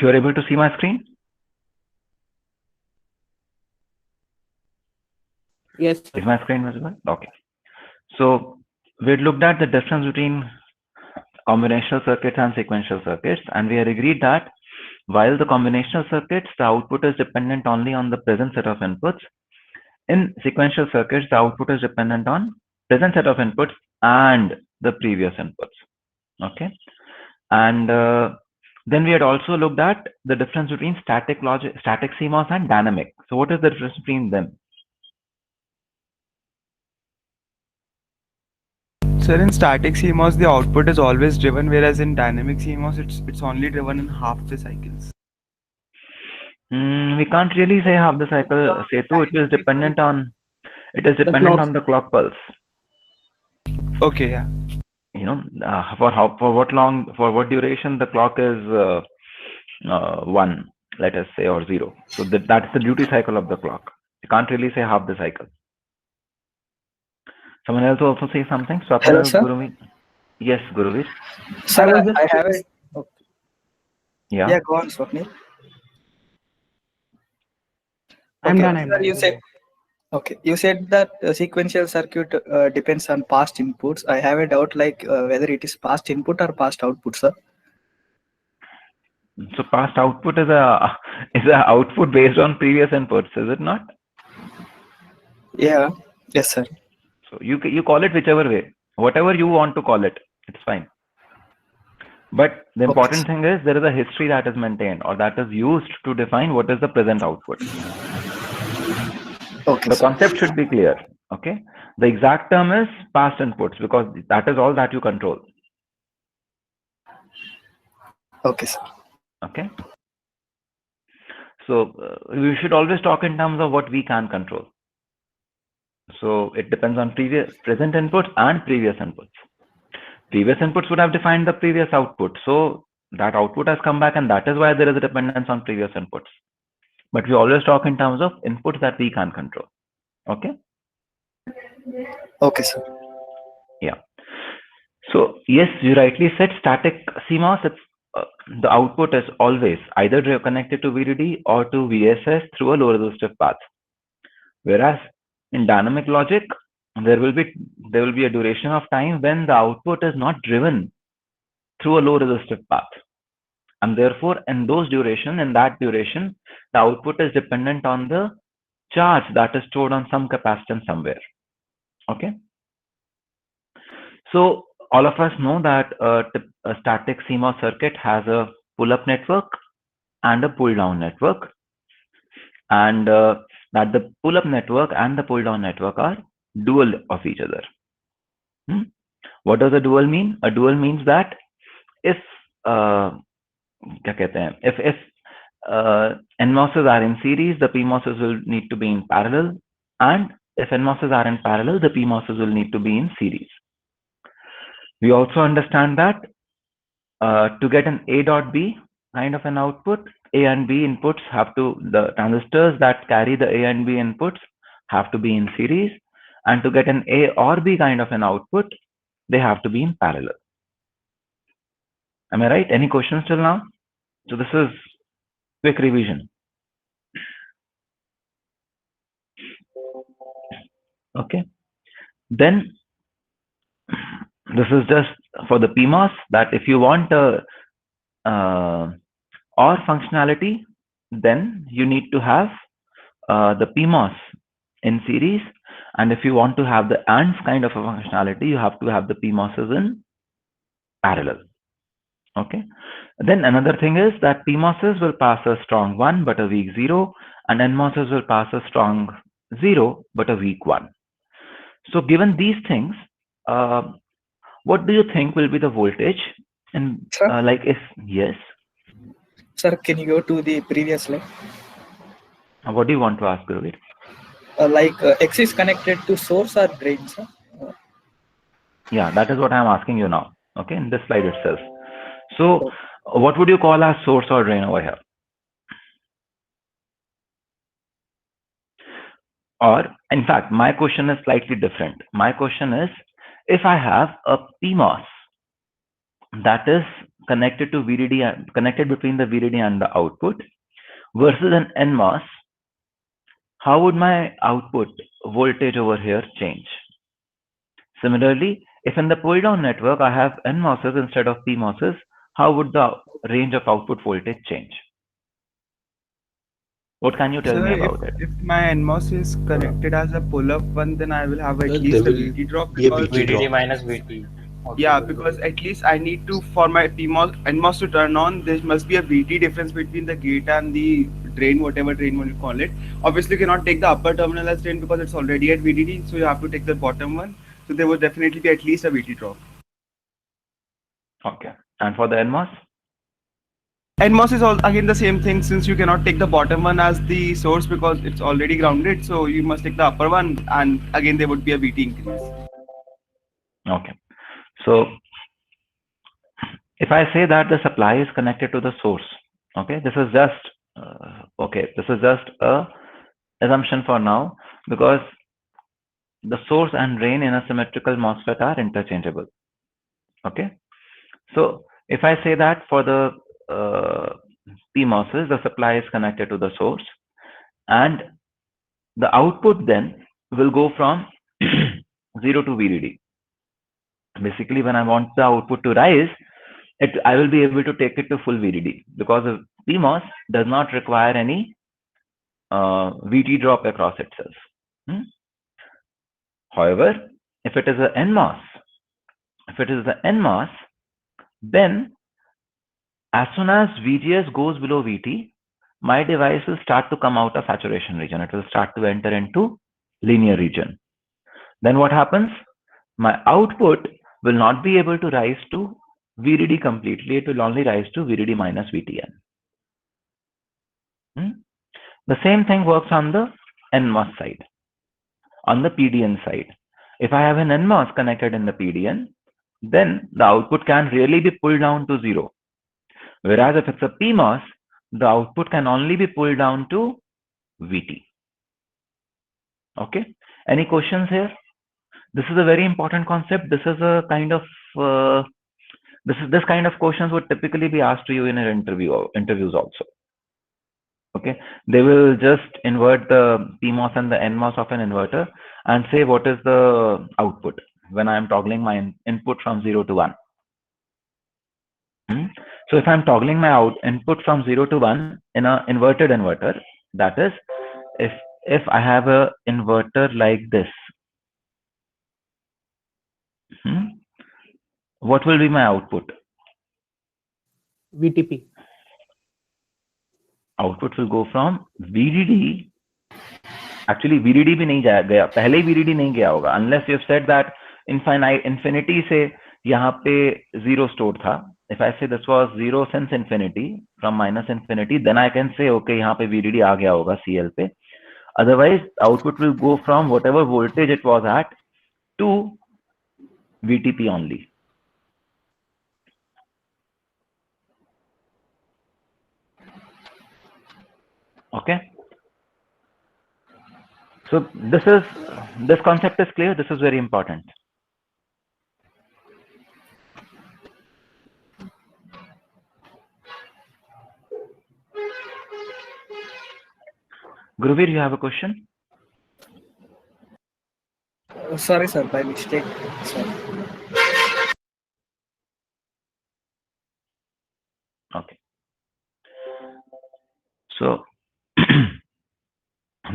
You're able to see my screen? Yes, sir. Is my screen visible? Okay. So we looked at the difference between combinational circuits and sequential circuits, and we had agreed that while the combinational circuits, the output is dependent only on the present set of inputs. In sequential circuits, the output is dependent on present set of inputs and the previous inputs. Okay. And then we had also looked at the difference between static CMOS and dynamic. So what is the difference between them? Sir, in static CMOS, the output is always driven, whereas in dynamic CMOS, it's only driven in half the cycles. We can't really say half the cycle, Setu. It is dependent on the clock pulse. Okay, yeah. You know, for what duration the clock is 1, let us say, or 0. So that's the duty cycle of the clock. You can't really say half the cycle. Someone else also say something? Hello, sir. Guruveer? Yes, Guruveer. Sir, I have it. Okay. Yeah. Yeah, go on, Swapnil. I'm Okay, done. sir, you said. Okay, you said that sequential circuit depends on past inputs. I have a doubt, like whether it is past input or past output, sir. So past output is a output based on previous inputs, is it not? Yeah. Yes, sir. So you call it whichever way, whatever you want to call it, it's fine. But the important thing is there is a history that is maintained or that is used to define what is the present output. Okay. The concept should be clear. Okay. The exact term is past inputs because that is all that you control. Okay, sir. Okay. So we should always talk in terms of what we can control. So it depends on present inputs and previous inputs. Previous inputs would have defined the previous output. So that output has come back, and that is why there is a dependence on previous inputs. But we always talk in terms of inputs that we can control. Okay. Okay, sir. Yeah. So yes, you rightly said static CMOS. It's the output is always either connected to VDD or to VSS through a low resistive path. Whereas in dynamic logic, there will be a duration of time when the output is not driven through a low resistive path, and therefore in that duration, the output is dependent on the charge that is stored on some capacitance somewhere. Okay. So all of us know that a static CMOS circuit has a pull-up network and a pull-down network, and that the pull-up network and the pull-down network are dual of each other. What does a dual mean? A dual means that if NMOSes are in series, the PMOSes will need to be in parallel, and if NMOSes are in parallel, the PMOSes will need to be in series. We also understand that to get an A dot B kind of an output, A and B inputs the transistors that carry the A and B inputs have to be in series, and to get an A or B kind of an output, they have to be in parallel. Am I right? Any questions till now? So this is quick revision. Okay. Then this is just for the PMOS, that if you want a OR functionality, then you need to have the PMOS in series, and if you want to have the AND kind of a functionality, you have to have the PMOSes in parallel. Okay. Then another thing is that PMOSes will pass a strong 1 but a weak 0, and NMOSes will pass a strong 0 but a weak 1. So given these things, what do you think will be the voltage? And yes. Sir, can you go to the previous slide? What do you want to ask, Guruveer? X is connected to source or drain, sir? Yeah, that is what I am asking you now. Okay, in this slide itself. So what would you call as source or drain over here? Or in fact, my question is slightly different. My question is, if I have a PMOS that is connected to VDD, connected between the VDD and the output versus an NMOS, how would my output voltage over here change? Similarly, if in the pull down network I have NMOSes instead of PMOSes, how would the range of output voltage change? What can you tell me So about it? if my NMOS is connected as a pull-up one, then I will have at There least a will VT drop be a because VT VDD drop. minus VT. yeah, because at least I need to, for my PMOS NMOS to turn on, there must be a VT difference between the gate and the drain, whatever drain one you call it. Obviously, you cannot take the upper terminal as drain because it's already at VDD, so you have to take the bottom one. So there would definitely be at least a VT drop. Okay. And for the NMOS? NMOS is all again the same thing, since you cannot take the bottom one as the source because it's already grounded, so you must take the upper one, and again there would be a VT increase. Okay. So if I say that the supply is connected to the source, okay, this is just a assumption for now, because the source and drain in a symmetrical MOSFET are interchangeable. Okay. So if I say that for the PMOSes, the supply is connected to the source, and the output then will go from 0 to VDD. Basically, when I want the output to rise, I will be able to take it to full VDD, because a PMOS does not require any VT drop across itself. However, if it is an NMOS, then as soon as VGS goes below VT, my device will start to come out of saturation region. It will start to enter into linear region. Then what happens? My output will not be able to rise to VDD completely. It will only rise to VDD minus VTN. The same thing works on the NMOS side. On the PDN side, if I have an NMOS connected in the PDN, then the output can really be pulled down to 0. Whereas if it's a PMOS, the output can only be pulled down to VT. Okay. Any questions here? This is a very important concept. This is a kind of this kind of questions would typically be asked to you in an interviews also. Okay, they will just invert the PMOS and the NMOS of an inverter and say what is the output when I am toggling my input from 0 to 1. So if I'm toggling my input from 0 to 1 in an inverted inverter, that is, if I have a inverter like this, what will be my output? VTP. Output will go from VDD. Actually, VDD भी नहीं गया, पहले ही VDD नहीं गया होगा, unless you've said that infinity से यहाँ पे 0 stored था. If I say this was 0 since infinity, from minus infinity, then I can say okay, यहाँ पे VDD आ गया होगा CL पे. Otherwise, output will go from whatever voltage it was at to VTP only. Okay. So this concept is clear. This is very important. Guruvir, you have a question? Sorry, sir, by mistake. Sorry. Okay. So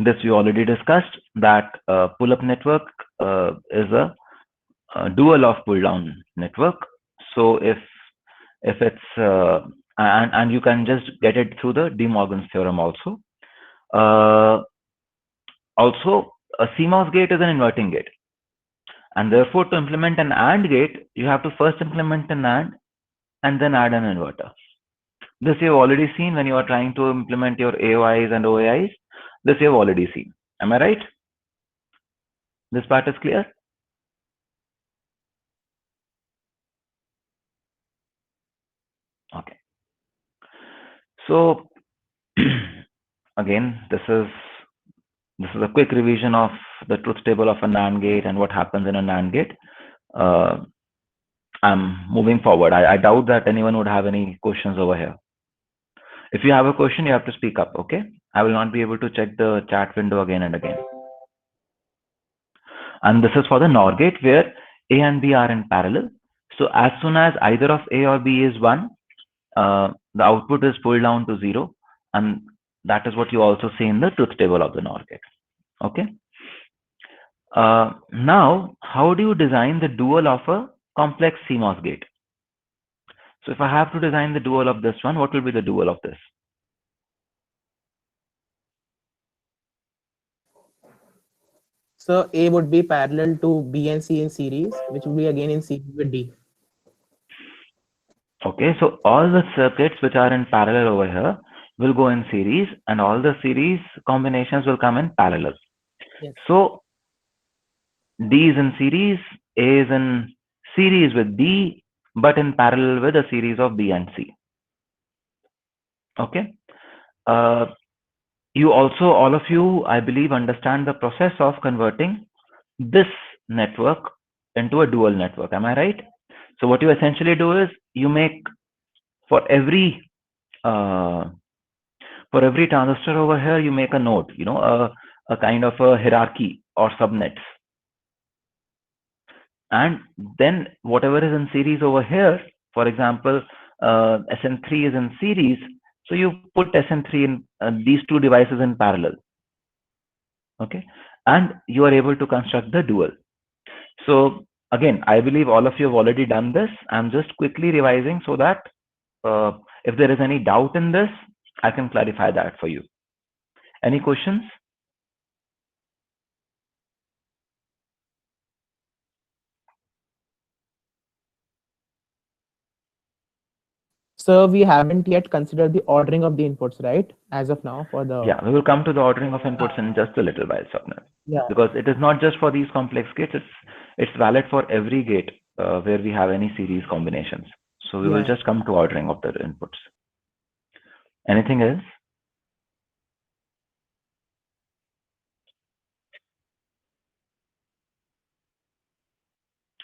this we already discussed, that pull-up network is a dual of pull-down network. So if it's and you can just get it through the De Morgan's theorem also. Also, a CMOS gate is an inverting gate, and therefore to implement an AND gate, you have to first implement an AND and then add an inverter. This you've already seen when you are trying to implement your AOIs and OAIs. This you've already seen. Am I right? This part is clear? Okay. So again, this is a quick revision of the truth table of a NAND gate and what happens in a NAND gate. I'm moving forward. I doubt that anyone would have any questions over here. If you have a question, you have to speak up, okay? I will not be able to check the chat window again and again. And this is for the NOR gate where A and B are in parallel. So as soon as either of A or B is 1, the output is pulled down to 0. And that is what you also see in the truth table of the NOR gate. Okay. Now, how do you design the dual of a complex CMOS gate? So if I have to design the dual of this one, what will be the dual of this? So A would be parallel to B and C in series, which would be again in series with D. Okay, so all the circuits which are in parallel over here will go in series, and all the series combinations will come in parallel. Yes. So D is in series, A is in series with B, but in parallel with a series of B and C. Okay. You also, all of you, I believe, understand the process of converting this network into a dual network. Am I right? So what you essentially do is you make for every transistor over here, you make a node, you know, a kind of a hierarchy or subnets. And then whatever is in series over here, for example, SN3 is in series. So you put SN3 in these two devices in parallel. Okay. And you are able to construct the dual. So again, I believe all of you have already done this. I'm just quickly revising so that if there is any doubt in this, I can clarify that for you. Any questions? So we haven't yet considered the ordering of the inputs, right? As of now for the... Yeah, we will come to the ordering of inputs in just a little while, Swapnil. Yeah. Because it is not just for these complex gates, it's valid for every gate where we have any series combinations. So we will just come to ordering of the inputs. Anything else?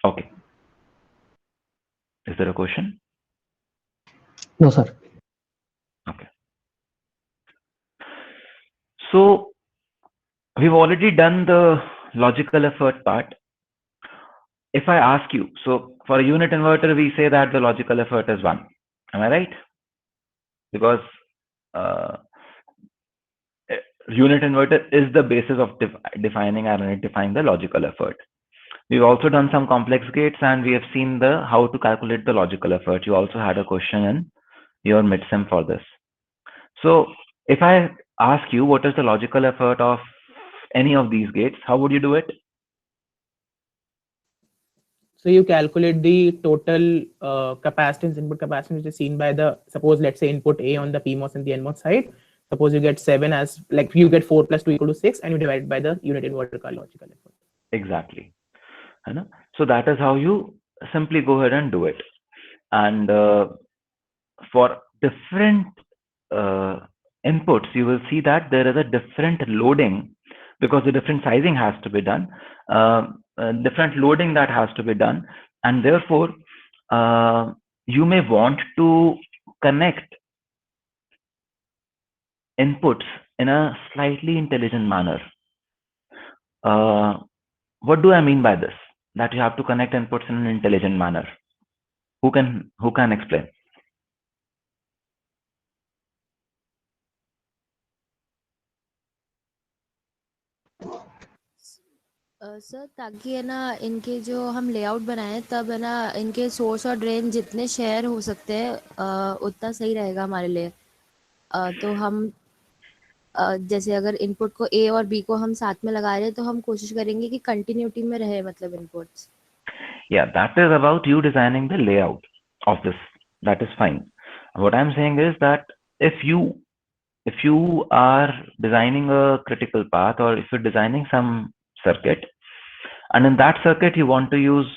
Okay. Is there a question? No, sir. Okay. So we've already done the logical effort part. If I ask you, so for a unit inverter, we say that the logical effort is 1. Am I right? Because unit inverter is the basis of defining and identifying the logical effort. We've also done some complex gates and we have seen the how to calculate the logical effort. You also had a question in your mid-sim for this. So if I ask you what is the logical effort of any of these gates, how would you do it? So you calculate the total capacitance, input capacitance, which is seen by the, suppose, let's say input A on the PMOS and the NMOS side. Suppose you get 7 as, like you get 4 plus 2 equal to 6 and you divide it by the unit inverter car logical effort. Exactly. So that is how you simply go ahead and do it. And for different inputs, you will see that there is a different loading because the different sizing has to be done, different loading that has to be done. And therefore, you may want to connect inputs in a slightly intelligent manner. What do I mean by this? That you have to connect inputs in an intelligent manner. Who can explain? Sir ताकि है ना इनके जो हम layout बनाए तब है ना इनके सोर्स और ड्रेन जितने शेयर हो सकते हैं उतना सही रहेगा हमारे लिए। तो हम जैसे अगर इनपुट को ए और बी को हम साथ में लगा रहे हैं तो हम कोशिश करेंगे कि कंटिन्यूटी में रहे मतलब inputs. Yeah, that is about you designing the layout of this. That is fine. What I'm saying is that if you are designing a critical path or if you're designing some circuit, and in that circuit you want to use,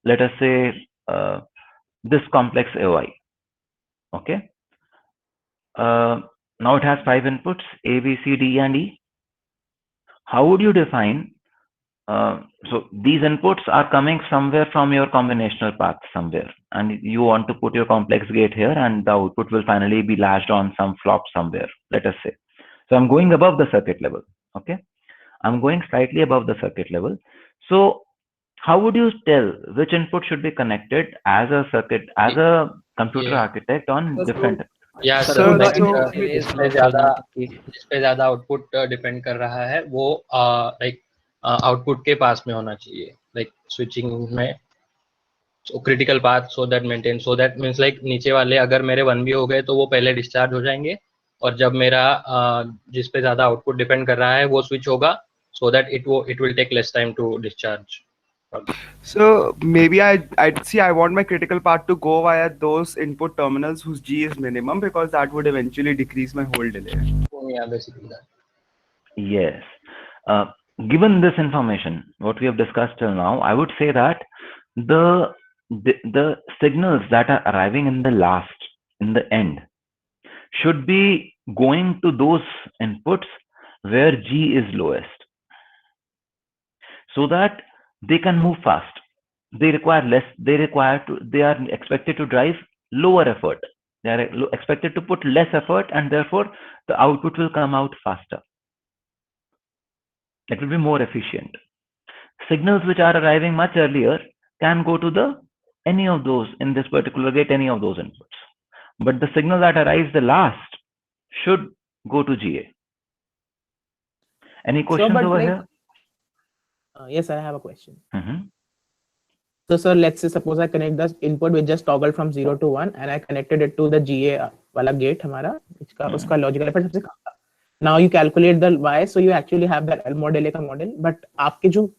let us say, this complex AOI. Okay. Now it has 5 inputs, A, B, C, D, and E. How would you define So these inputs are coming somewhere from your combinational path somewhere, and you want to put your complex gate here, and the output will finally be latched on some flop somewhere, let us say. So I'm going above the circuit level. Okay, I'm going slightly above the circuit level. So how would you tell which input should be connected as a circuit, as a computer architect on different? या Sir, sir so जिस पे ज्यादा output depend कर रहा है वो like output के पास में होना चाहिए, लाइक स्विचिंग में critical path so that maintain, so that means like नीचे वाले अगर मेरे 1 भी हो गए तो वो पहले डिस्चार्ज हो जाएंगे, और जब मेरा जिस पे ज्यादा आउटपुट डिपेंड कर रहा है वो स्विच होगा, so that it will take less time to discharge. So maybe I'd see I want my critical path to go via those input terminals whose G is minimum, because that would eventually decrease my hold delay. Yeah, basically that. Yes. Given this information, what we have discussed till now, I would say that the signals that are arriving in the end, should be going to those inputs where G is lowest, so that they can move fast. They require less. They are expected to drive lower effort. They are expected to put less effort, and therefore the output will come out faster. It will be more efficient. Signals which are arriving much earlier can go to any of those in this particular gate, any of those inputs. But the signal that arrives the last should go to GA. Any questions over here? Yes, I have a question. Mm-hmm. So, sir, let's say suppose I connect the input which just toggled from 0 to 1, and I connected it to the GA wala gate हमारा, उसका logical effort सबसे कम था. Now you calculate the Y, so you actually have that Elmore delay का model, but आपके जो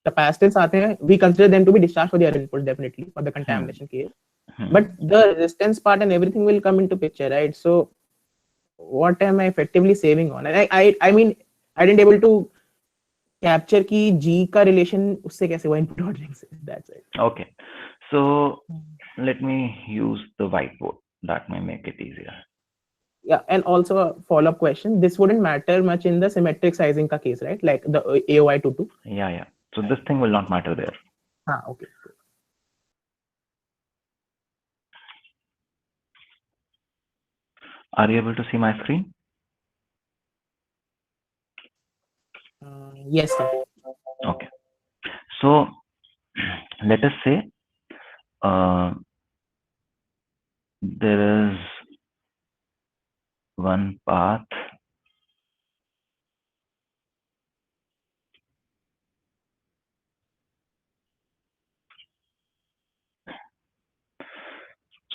capacitance आते हैं, we consider them to be discharged for their input definitely for the contamination case. But the resistance part and everything will come into picture, right? So what am I effectively saving on? And I mean, I didn't able to capture की G का relation उससे कैसे हुआ input ordering से. That's it. Okay, so let me use the whiteboard. That may make it easier. Yeah, and also a follow-up question. This wouldn't matter much in the symmetric sizing ka case, right? Like the AOI22. Yeah. So this thing will not matter there. Okay. Are you able to see my screen? Yes, sir. Okay. So let us say there is one path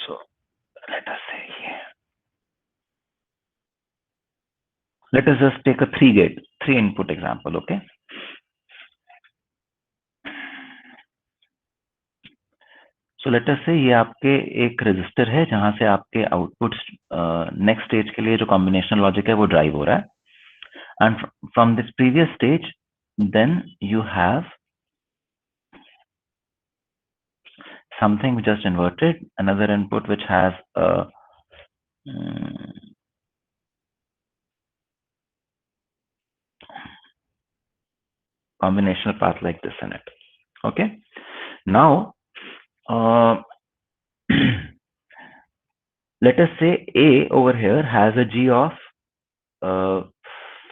so let us say here, let us just take a 3 input example. Okay, so let us say ये आपके एक register है जहां से आपके output next stage के लिए जो कॉम्बिनेशनल लॉजिक है वो ड्राइव हो रहा है, and from this previous stage then you have something just inverted, another input which has a combinational path like this in it. Okay, now let us say A over here has a G of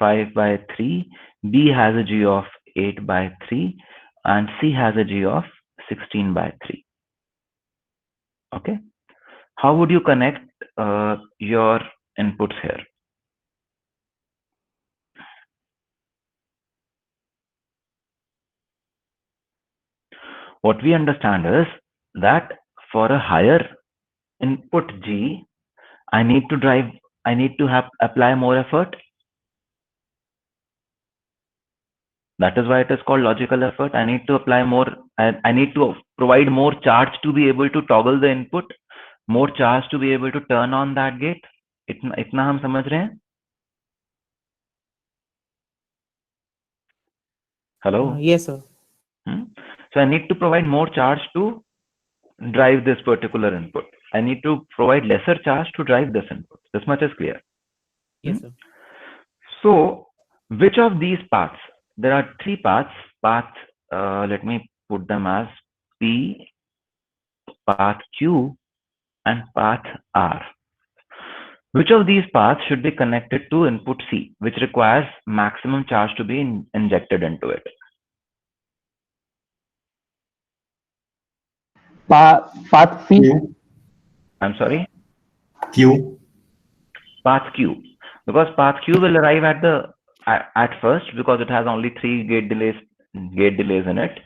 5/3, B has a G of 8/3, and C has a G of 16/3. Okay, how would you connect your inputs here? What we understand is that for a higher input G, I need to apply more effort. That is why it is called logical effort. I need to apply more, I need to provide more charge to be able to toggle the input, more charge to be able to turn on that gate. इतना हम समझ रहे हैं? Hello? Yes, sir. So I need to provide more charge to drive this particular input. I need to provide lesser charge to drive this input. This much is clear. Yes, sir. So which of these paths? There are 3 paths, path let me put them as P, path Q, and path R. Which of these paths should be connected to input C, which requires maximum charge to be injected into it? Path C. Q. I'm sorry? Q. Path Q. Because path Q will arrive at first because it has only 3 gate delays in it.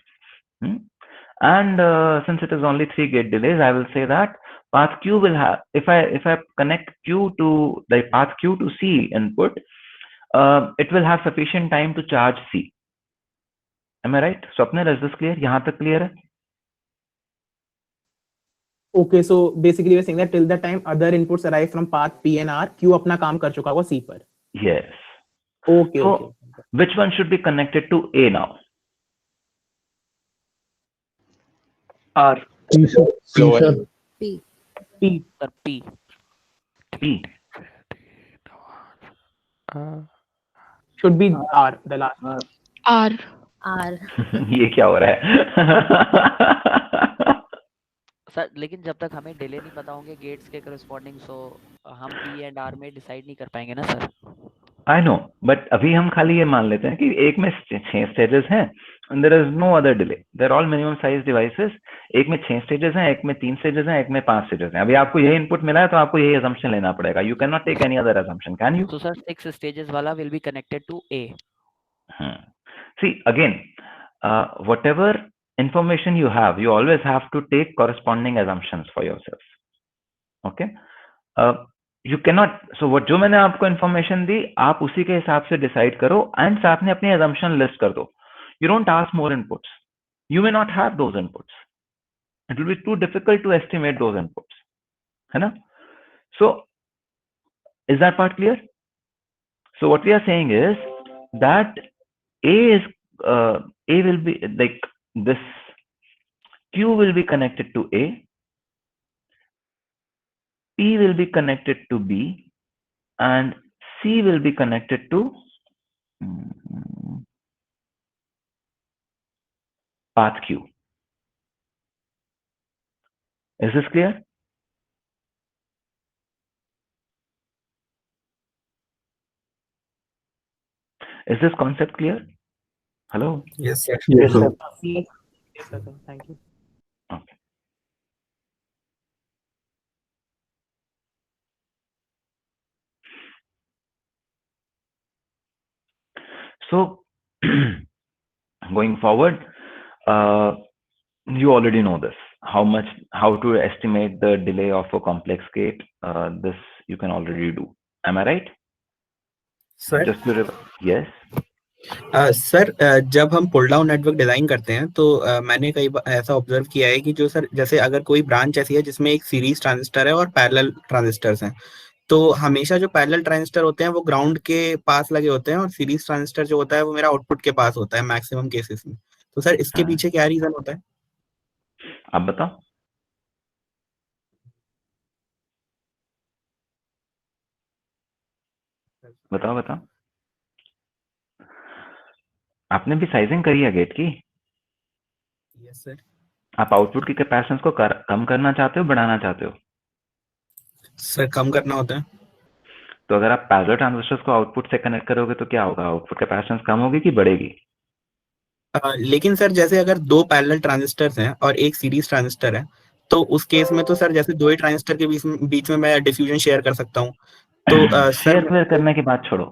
And since it is only 3 gate delays, I will say that path Q will have, if I connect Q to the path Q to C input, it will have sufficient time to charge C. Am I right? Swapnil, is this clear? यहाँ तक clear है? Okay, so basically we're saying that till the time other inputs arrive from path P and R, Q अपना काम कर चुका होगा C पर. Yes. Okay, So, okay. which one should be connected to A now? R. P, sir. P, sir. P. P. Sir, P. P. Should be R, the last. R. R. ये क्या हो रहा है? सर लेकिन जब तक हमें डिले नहीं पता होंगे गेट्स के करस्पॉन्डिंग, सो हम P एंड R में डिसाइड नहीं कर पाएंगे ना सर. I know, but अभी हम खाली ये मान लेते हैं कि एक में 6 स्टेजेस हैं and there is no other delay. They're all minimum size devices. एक में 6 स्टेजेस हैं, एक में 3 स्टेजेस हैं, एक में 5 स्टेजेस हैं. अभी आपको यही इनपुट मिला है तो आपको यही assumption लेना पड़ेगा. You cannot take any other assumption, can you? So sir, 6 stages वाला will be connected to A. See, again, whatever information you have, you always have to take corresponding assumptions for yourself. Okay? You cannot, so what जो मैंने आपको information दी, आप उसी के हिसाब से decide करो and साथ में अपनी assumption list कर दो. You don't ask more inputs. You may not have those inputs. It will be too difficult to estimate those inputs. है ना? So, is that part clear? So what we are saying is that A will be like this, Q will be connected to A, P will be connected to B, and C will be connected to path Q. Is this clear? Is this concept clear? Hello? Yes, sir. Yes, sir. Yes, sir. Thank you. Okay. So, going forward, you already know this. How to estimate the delay of a complex gate. This you can already do. Am I right? Sir. Just to yes. Sir जब हम pull down network design करते हैं तो मैंने कई बार ऐसा observe किया है कि जो सर जैसे अगर कोई ब्रांच ऐसी है जिसमें एक सीरीज ट्रांजिस्टर है और पैरेलल ट्रांजिस्टर्स हैं, तो हमेशा जो पैरेलल ट्रांजिस्टर होते हैं वो ग्राउंड के पास लगे होते हैं और सीरीज ट्रांजिस्टर जो होता है वो मेरा आउटपुट के पास होता है मैक्सिमम केसेस में. तो सर इसके पीछे क्या रीजन होता है? आप बताओ. बताओ. आपने भी साइजिंग करी है गेट की? Yes sir. आप आउटपुट की कैपेसिटेंस को कम करना चाहते हो, बढ़ाना चाहते हो? सर कम करना होता है. तो अगर आप पैरेलल ट्रांजिस्टर्स को आउटपुट से कनेक्ट करोगे तो क्या होगा? आउटपुट कैपेसिटेंस कम होगी कि बढ़ेगी? लेकिन सर जैसे अगर 2 पैरेलल ट्रांजिस्टर्स हैं और एक सीरीज ट्रांजिस्टर है, तो उस केस में तो सर जैसे 2 ही ट्रांजिस्टर के बीच में मैं डिफ्यूजन शेयर कर सकता हूँ. तो शेयर करने की बात छोड़ो.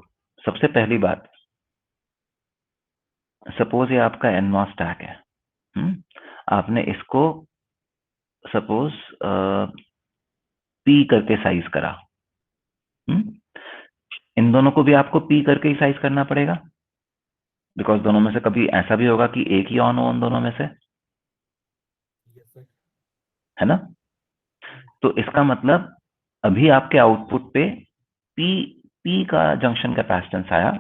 सबसे पहली बात, सपोज ये आपका एनमॉस स्टैक है. आपने इसको सपोज पी करके साइज करा. इन दोनों को भी आपको पी करके ही साइज करना पड़ेगा, बिकॉज दोनों में से कभी ऐसा भी होगा कि एक ही ऑन हो उन दोनों में से, है ना? तो इसका मतलब अभी आपके आउटपुट पे पी का जंक्शन कैपेसिटेंस आया,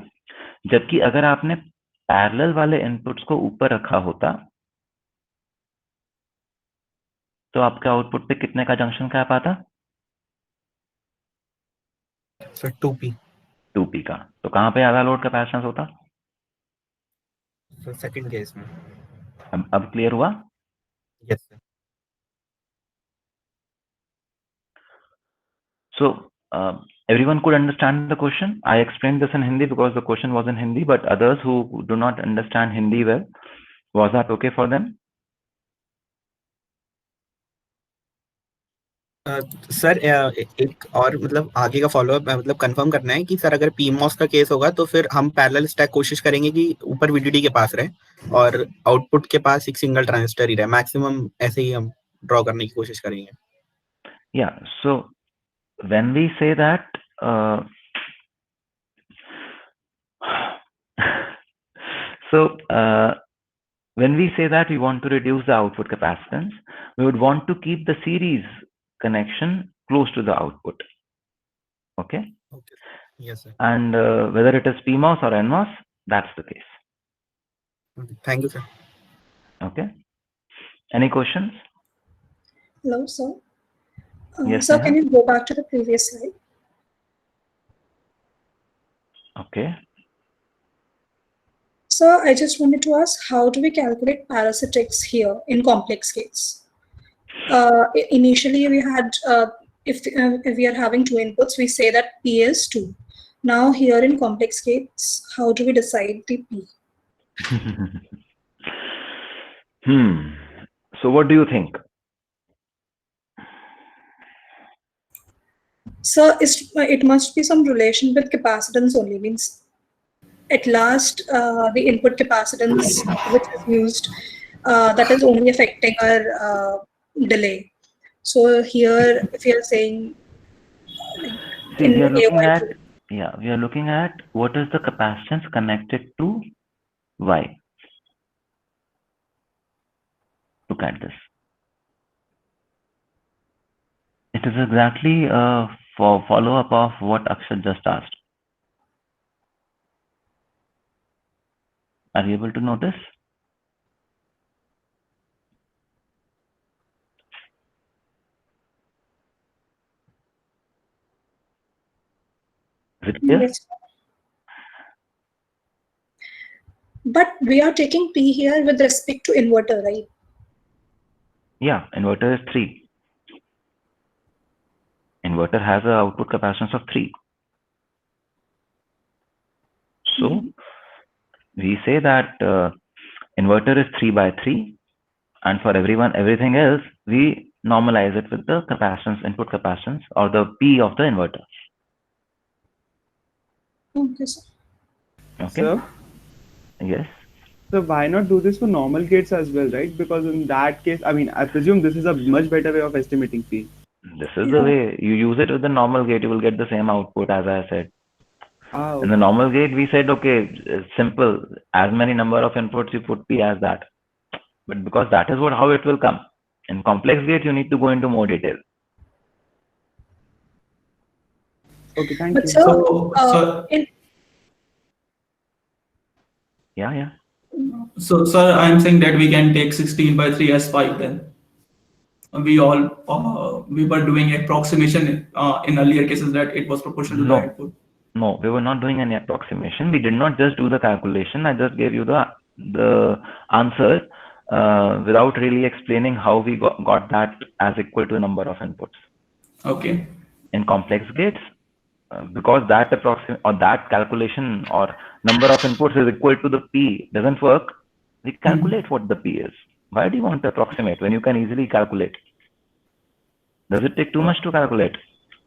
जबकि अगर आपने पैरेलल वाले इनपुट्स को ऊपर रखा होता तो आपके आउटपुट पे कितने का जंक्शन कैप आता? सर 2p का. तो कहाँ पे ज्यादा लोड कैपेसिटेंस होता? सर सेकंड केस में. अब क्लियर हुआ? Yes, sir. So everyone could understand the question. I explained this in Hindi because the question was in Hindi, but others who do not understand Hindi well, was that okay for them? Sir एक और मतलब आगे का follow up मतलब confirm करना है कि sir अगर पीमॉस का केस होगा तो फिर हम पैरेलल स्टैक कोशिश करेंगे कि ऊपर वीडीडी के पास रहे और आउटपुट के पास एक सिंगल ट्रांजिस्टर ही रहे, मैक्सिमम ऐसे ही हम ड्रॉ करने की कोशिश करेंगे. Yeah, so when we say that when we say that we want to reduce the output capacitance, we would want to keep the series connection close to the output. Okay? Okay. Yes, sir. And whether it is PMOS or NMOS, that's the case. Okay. Thank you, sir. Okay. Any questions? Hello, sir. Yes, sir, Neha? can you go back to the previous slide? Okay. So I just wanted to ask, how do we calculate parasitics here in complex gates? Initially, we had, if we are having two inputs, we say that P is 2. Now here in complex gates, how do we decide the P? So what do you think? So it must be some relation with capacitance only, means at last the input capacitance which is used, that is only affecting our delay. So here, if you are saying, See, we are looking at, yeah, we are looking at what is the capacitance connected to Y. Look at this. It is exactly for follow-up of what Akshat just asked. Are you able to notice? Is it clear? yes. But we are taking P here with respect to inverter, right? Yeah, inverter is 3. Inverter has an output capacitance of 3. So we say that inverter is 3 by 3, and for everything else, we normalize it with the capacitance, input capacitance, or the P of the inverter. Okay, sir. Okay. Sir? Yes. So why not do this for normal gates as well, right? Because in that case, I mean, I presume this is a much better way of estimating P. This is the way you use it with the normal gate, you will get the same output, as I said. Ah, In the normal gate, we said, okay, it's simple, as many number of inputs you put P as that. But because that is how it will come. In complex gate, you need to go into more detail. Okay, thank But you. sir, Yeah. So, sir, I'm saying that we can take 16 by 3 as 5 then. We were doing approximation in earlier cases that it was proportional to the output. No, we were not doing any approximation. We did not just do the calculation. I just gave you the answer without really explaining how we got that as equal to the number of inputs. Okay. In complex gates, because that calculation or number of inputs is equal to the P doesn't work, we calculate what the P is. Why do you want to approximate when you can easily calculate? Does it take too much to calculate?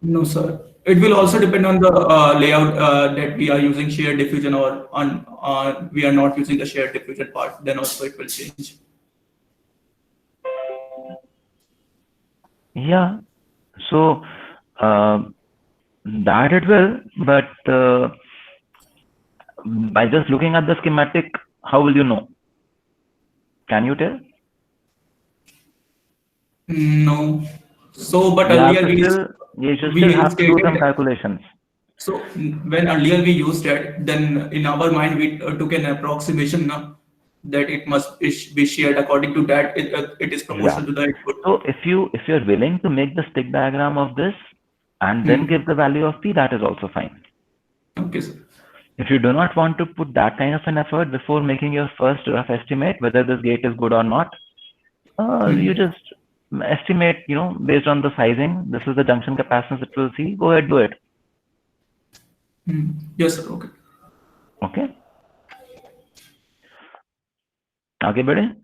No, sir. It will also depend on the layout that we are using shared diffusion or we are not using the shared diffusion part. Then also it will change. Yeah. So that it will, but by just looking at the schematic, how will you know? Can you tell? No. So, but You earlier you should still have to do some calculations. So when earlier we used that, then in our mind we took an approximation that it must be shared according to that. It is proportional to the input. So if you're willing to make the stick diagram of this and then give the value of P, that is also fine. Okay, sir. If you do not want to put that kind of an effort before making your first rough estimate whether this gate is good or not, you just estimate, based on the sizing. This is the junction capacitance it will see. Go ahead, do it. Yes, sir. Okay. Okay. आगे बढ़े.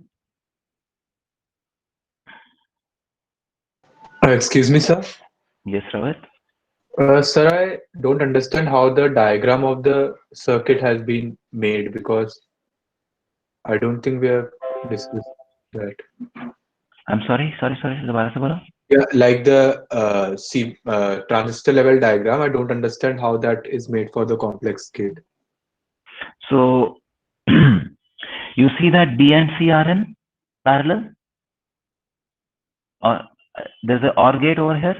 Excuse me, sir. Yes, Ravit. Sir, I don't understand how the diagram of the circuit has been made because I don't think we have discussed that. I'm sorry. दोबारा से बोलो. Yeah, like the transistor level diagram, I don't understand how that is made for the complex gate. So you see that B and C are in parallel, or there's an OR gate over here,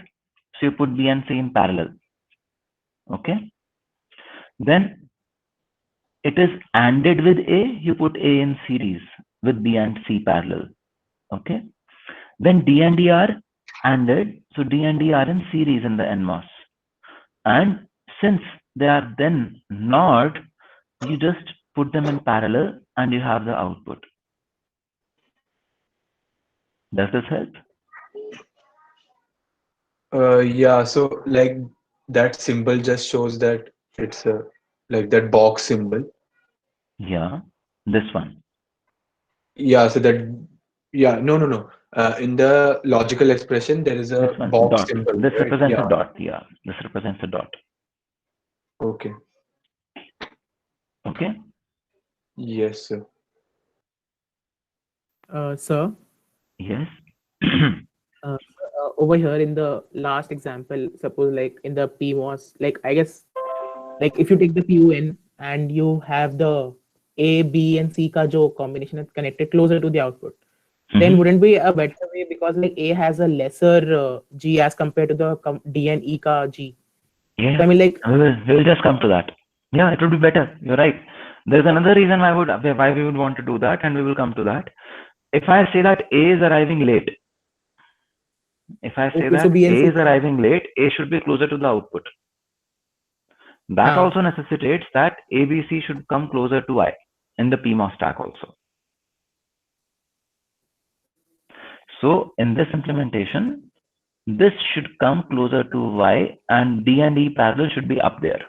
so you put B and C in parallel. Okay, then it is ANDed with A, you put A in series with B and C parallel. Okay, then D and D are ANDed, so D and D are in series in the NMOS, and since they are then not, you just put them in parallel and you have the output. Does this help? Yeah, so like that symbol just shows that it's a like that box symbol. Yeah, this one. Yeah, so that no. In the logical expression, there is a box dot. symbol. This right? represents Yeah. a dot. Yeah, this represents a dot. Okay. Okay. Yes, sir. Sir, Yes. over here in the last example, suppose like in the PMOS, like I guess, like if you take the PUN and you have the A, B, and C ka jo combination is connected closer to the output, then wouldn't be a better way because like A has a lesser G as compared to the D and E ka G. Yeah. So, I mean, like we'll just come to that. Yeah, it would be better. You're right. There's another reason why we would want to do that, and we will come to that. If I say that A is arriving late, if I say Okay, that so B and A C is arriving late, A should be closer to the output. That also necessitates that ABC should come closer to I in the PMOS stack also. So in this implementation, this should come closer to Y and D and E parallel should be up there.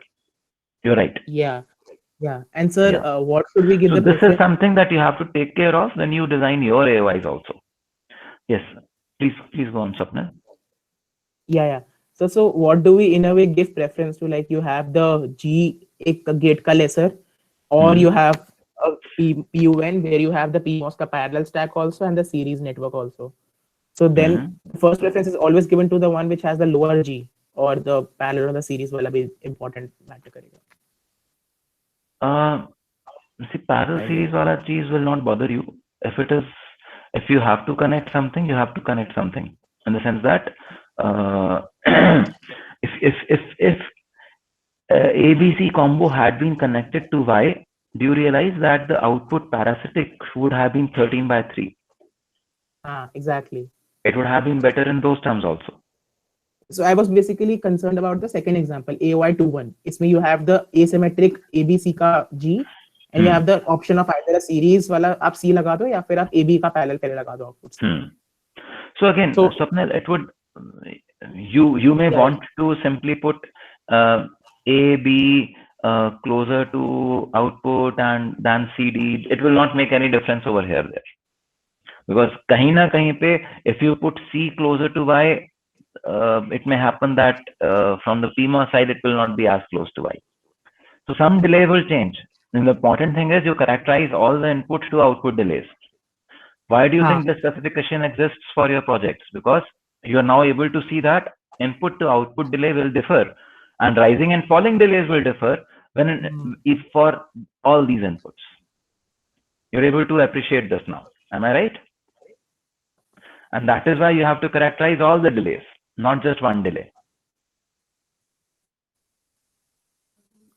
You're right. yeah. And sir, Yeah. what should we give So the this is preference? something that you have to take care of when you design your AOIs also. Yes, please go on, Swapnil. Yeah. So what do we in a way give preference to? Like you have the G ek gate ka lesser, or you have a PUN where you have the PMOS ka parallel stack also and the series network also. So then the first preference is always given to the one which has the lower G, or the parallel or the series wala be important matter karega. See, parallel series wala cheese will not bother you. If you have to connect something, you have to connect something. In the sense that if ABC combo had been connected to Y, do you realize that the output parasitic would have been 13/3? Exactly. It would have been better in those terms also. So I was basically concerned about the second example, AOI21. It's you have the asymmetric ABC ka G, and you have the option of either a series wala aap C laga do ya fir aap AB ka parallel pehले laga do outputs. So again, Swapnil, it would you may want to simply put A, B closer to output and than CD. It will not make any difference over here there. Because kahin na kahin pe, if you put C closer to Y, it may happen that from the PMOS side, it will not be as close to Y. So some delay will change. And the important thing is you characterize all the input to output delays. Why do you think the specification exists for your projects? Because you are now able to see that input to output delay will differ, and rising and falling delays will differ if for all these inputs. You're able to appreciate this now. Am I right? And that is why you have to characterize all the delays, not just one delay.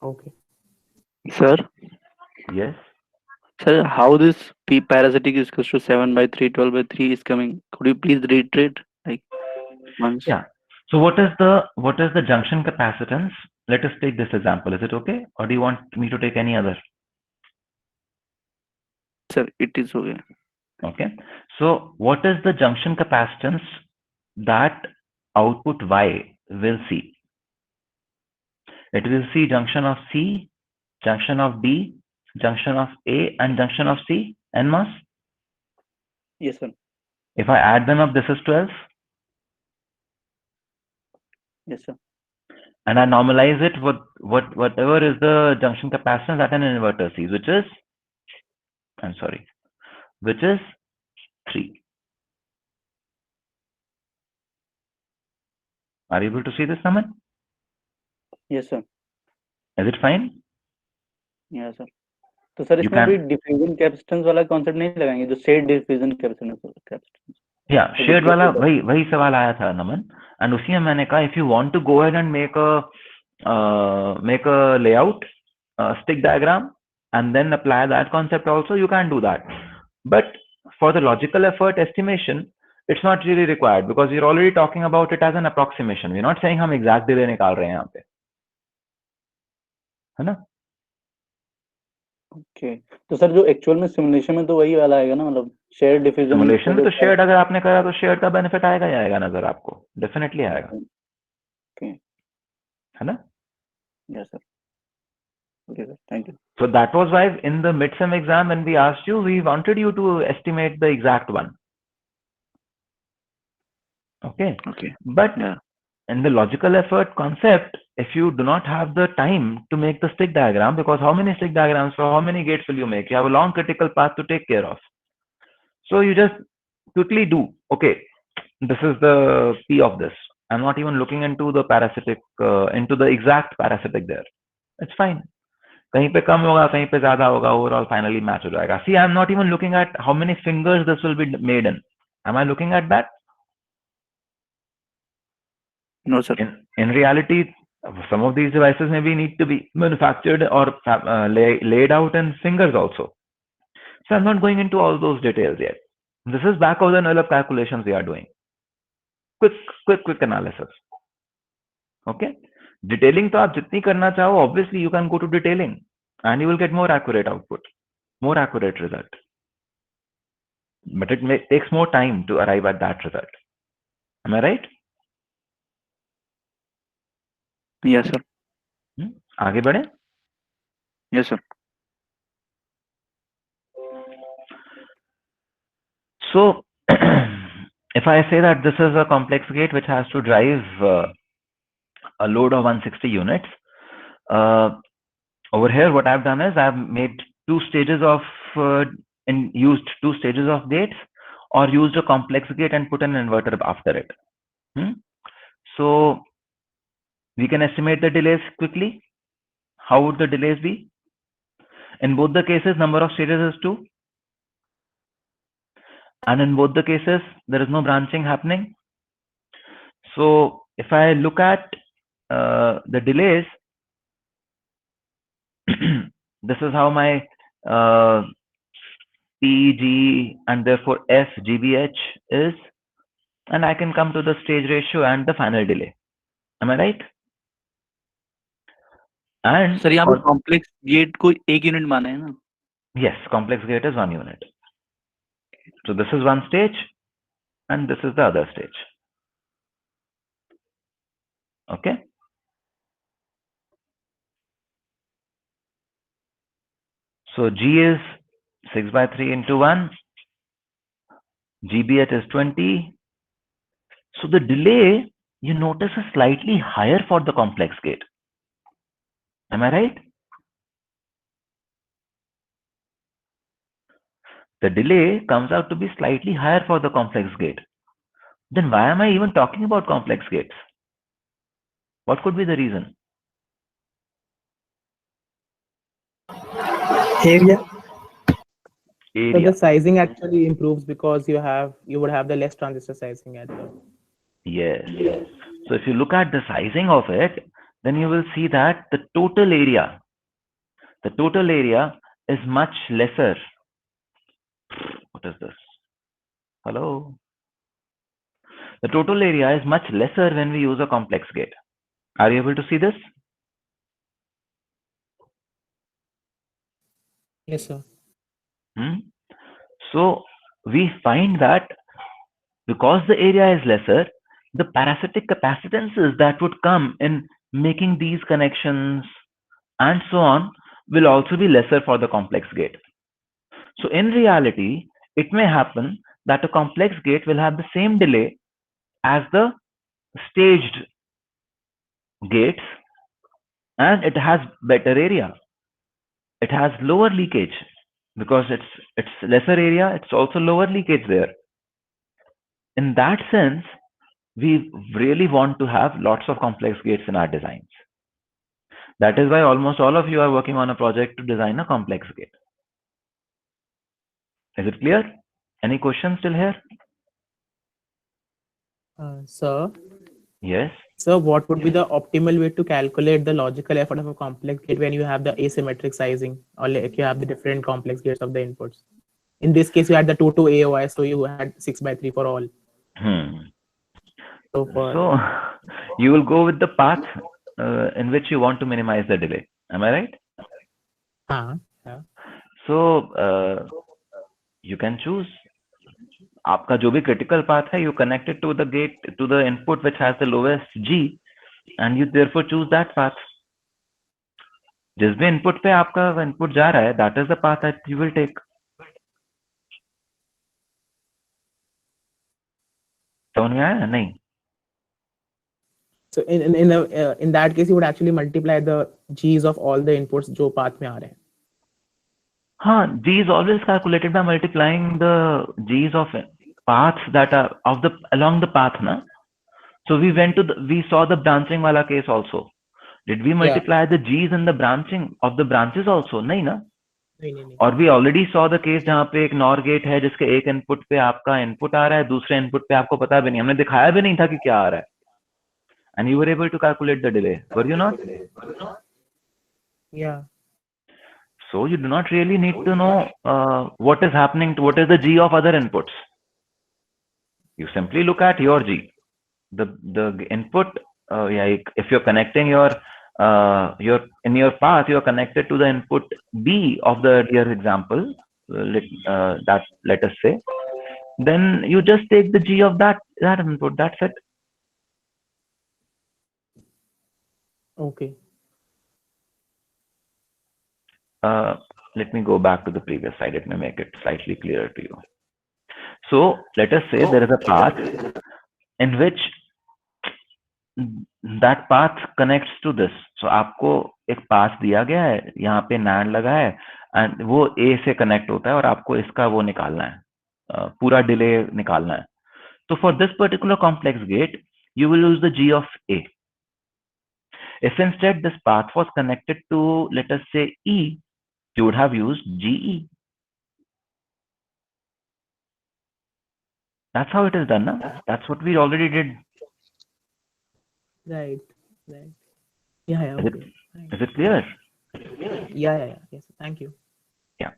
Okay. Sir? Yes? Sir, how this P parasitic is equals to 7/3, 12/3 is coming? Could you please reiterate like once? Yeah. So what is the junction capacitance let us take this example. Is it okay? Or do you want me to take any other? Sir, it is okay. Okay. So what is the junction capacitance that output Y will see? It will see junction of C, junction of D, junction of A, and junction of C, NMOS. Yes, sir. If I add them up, this is 12. Yes, sir. And I normalize it with whatever is the junction capacitance that an inverter sees, which is, which is 3. Are you able to see this, Naman? Yes, sir. Is it fine? Yes, sir. तो sir You इसमें अभी can, diffusion capacitance वाला concept नहीं लगाएंगे जो shared diffusion capacitance yeah, shared वाला वही सवाल आया था नमन, and उसी में मैंने कहा if you want to go ahead and make a layout, stick diagram, and then apply that concept also, you can do that. But for the logical effort estimation, it's not really required because we're already talking about it as an approximation. We're not saying हम exact delay निकाल रहे हैं यहाँ पे, है ना? Okay तो sir जो एक्चुअल में सिमुलेशन में तो वही वाला आएगा ना, मतलब शेयर डिफ्यूजन सिमुलेशन में तो शेयर्ड अगर आपने करा तो शेयर्ड का बेनिफिट आएगा ही आएगा नजर आपको, डेफिनेटली आएगा, ओके है ना? Yes sir, okay sir, thank you. So that was why in the mid-sem exam when we asked you, we wanted you to estimate the exact one. Okay. Okay. But Yeah. in the logical effort concept, if you do not have the time to make the stick diagram, because how many stick diagrams for how many gates will you make? You have a long critical path to take care of. So you just quickly do, okay, this is the P of this. I'm not even looking into the parasitic, into the exact parasitic there. It's fine. कहीं पे कम होगा, कहीं पे ज्यादा होगा, overall finally match हो जाएगा. See, I'm not even looking at how many fingers this will be made in. Am I looking at that? No, sir. In reality, some of these devices maybe need to be manufactured or laid out in fingers also. So I'm not going into all those details yet. This is back of the envelope calculations we are doing. Quick analysis. Okay. Detailing तो आप जितनी करना चाहो, obviously you can go to detailing and you will get more accurate output, more accurate result. But it takes more time to arrive at that result. Am I right? Yes, sir. आगे बढ़े? Yes, sir. So, if I say that this is a complex gate which has to drive a load of 160 units, over here what I've done is I've made two stages of used two stages of gates, or used a complex gate and put an inverter after it. So we can estimate the delays quickly. How would the delays be? In both the cases, number of stages is 2. And in both the cases, there is no branching happening. So if I look at the delays, this is how my P, G, and therefore F, GBH is. And I can come to the stage ratio and the final delay. Am I right? And sir यहाँ पे complex gate को एक unit माना है ना? Yes, complex gate is 1 unit. So this is one stage and this is the other stage. Okay. So G is 6 by 3 into 1. GBH is 20. So the delay, you notice, is slightly higher for the complex gate. Am I right? The delay comes out to be slightly higher for the complex gate. Then why am I even talking about complex gates? What could be the reason? Area. So the sizing actually improves because you would have the less transistor sizing at the. Yes. So if you look at the sizing of it, then you will see that the total area is much lesser. What is this? Hello? The total area is much lesser when we use a complex gate. Are you able to see this? Yes, sir. So we find that because the area is lesser, the parasitic capacitances that would come in making these connections and so on will also be lesser for the complex gate. So in reality, it may happen that a complex gate will have the same delay as the staged gates, and it has better area. It has lower leakage because it's lesser area. It's also lower leakage there. In that sense, we really want to have lots of complex gates in our designs. That is why almost all of you are working on a project to design a complex gate. Is it clear? Any questions still here? Sir, Yes. so what would be the optimal way to calculate the logical effort of a complex gate when you have the asymmetric sizing, or like you have the different complex gates of the inputs? In this case, you had the 2 to AOI, so you had 6/3 for all. So you will go with the path in which you want to minimize the delay. Am I right? Yeah. So you can choose. आपका जो भी critical path है, you connect it to the gate, to the input which has the lowest G, and you therefore choose that path. जिस भी input पे आपका input जा रहा है, that is the path that you will take. समझ में आया? नहीं. So in that case, you would actually multiply the G's of all the inputs जो path में आ रहे हैं. हाँ, G is always calculated by multiplying the G's of paths that are along the path, na? So we saw the branching वाला case also. Did we multiply the G's in the branching of the branches also? नहीं ना? नहीं. और we already saw the case जहाँ पे एक NOR gate है जिसके एक input पे आपका input आ रहा है, दूसरे input पे आपको पता भी नहीं, हमने दिखाया भी नहीं था कि क्या आ रहा है. And you were able to calculate the delay, were you not? Yeah. So you do not really need to know what is happening, what is the G of other inputs. You simply look at your G. The input, if you're connecting your in your path, you're connected to the input B of the earlier example, let us say, then you just take the G of that input, that's it. Okay. Let me go back to the previous slide. Let me make it slightly clearer to you. So let us say there is a path in which that path connects to this. So आपको एक path दिया गया है, यहाँ पे NAND लगा है, and वो A से connect होता है और आपको इसका वो निकालना है, पूरा delay निकालना है. So for this particular complex gate, you will use the G of A. If instead this path was connected to, let us say, E, you would have used GE. That's how it is done, na? That's what we already did. Right. Yeah. Okay. Is it clear? Yeah. Yes. Thank you. Yeah.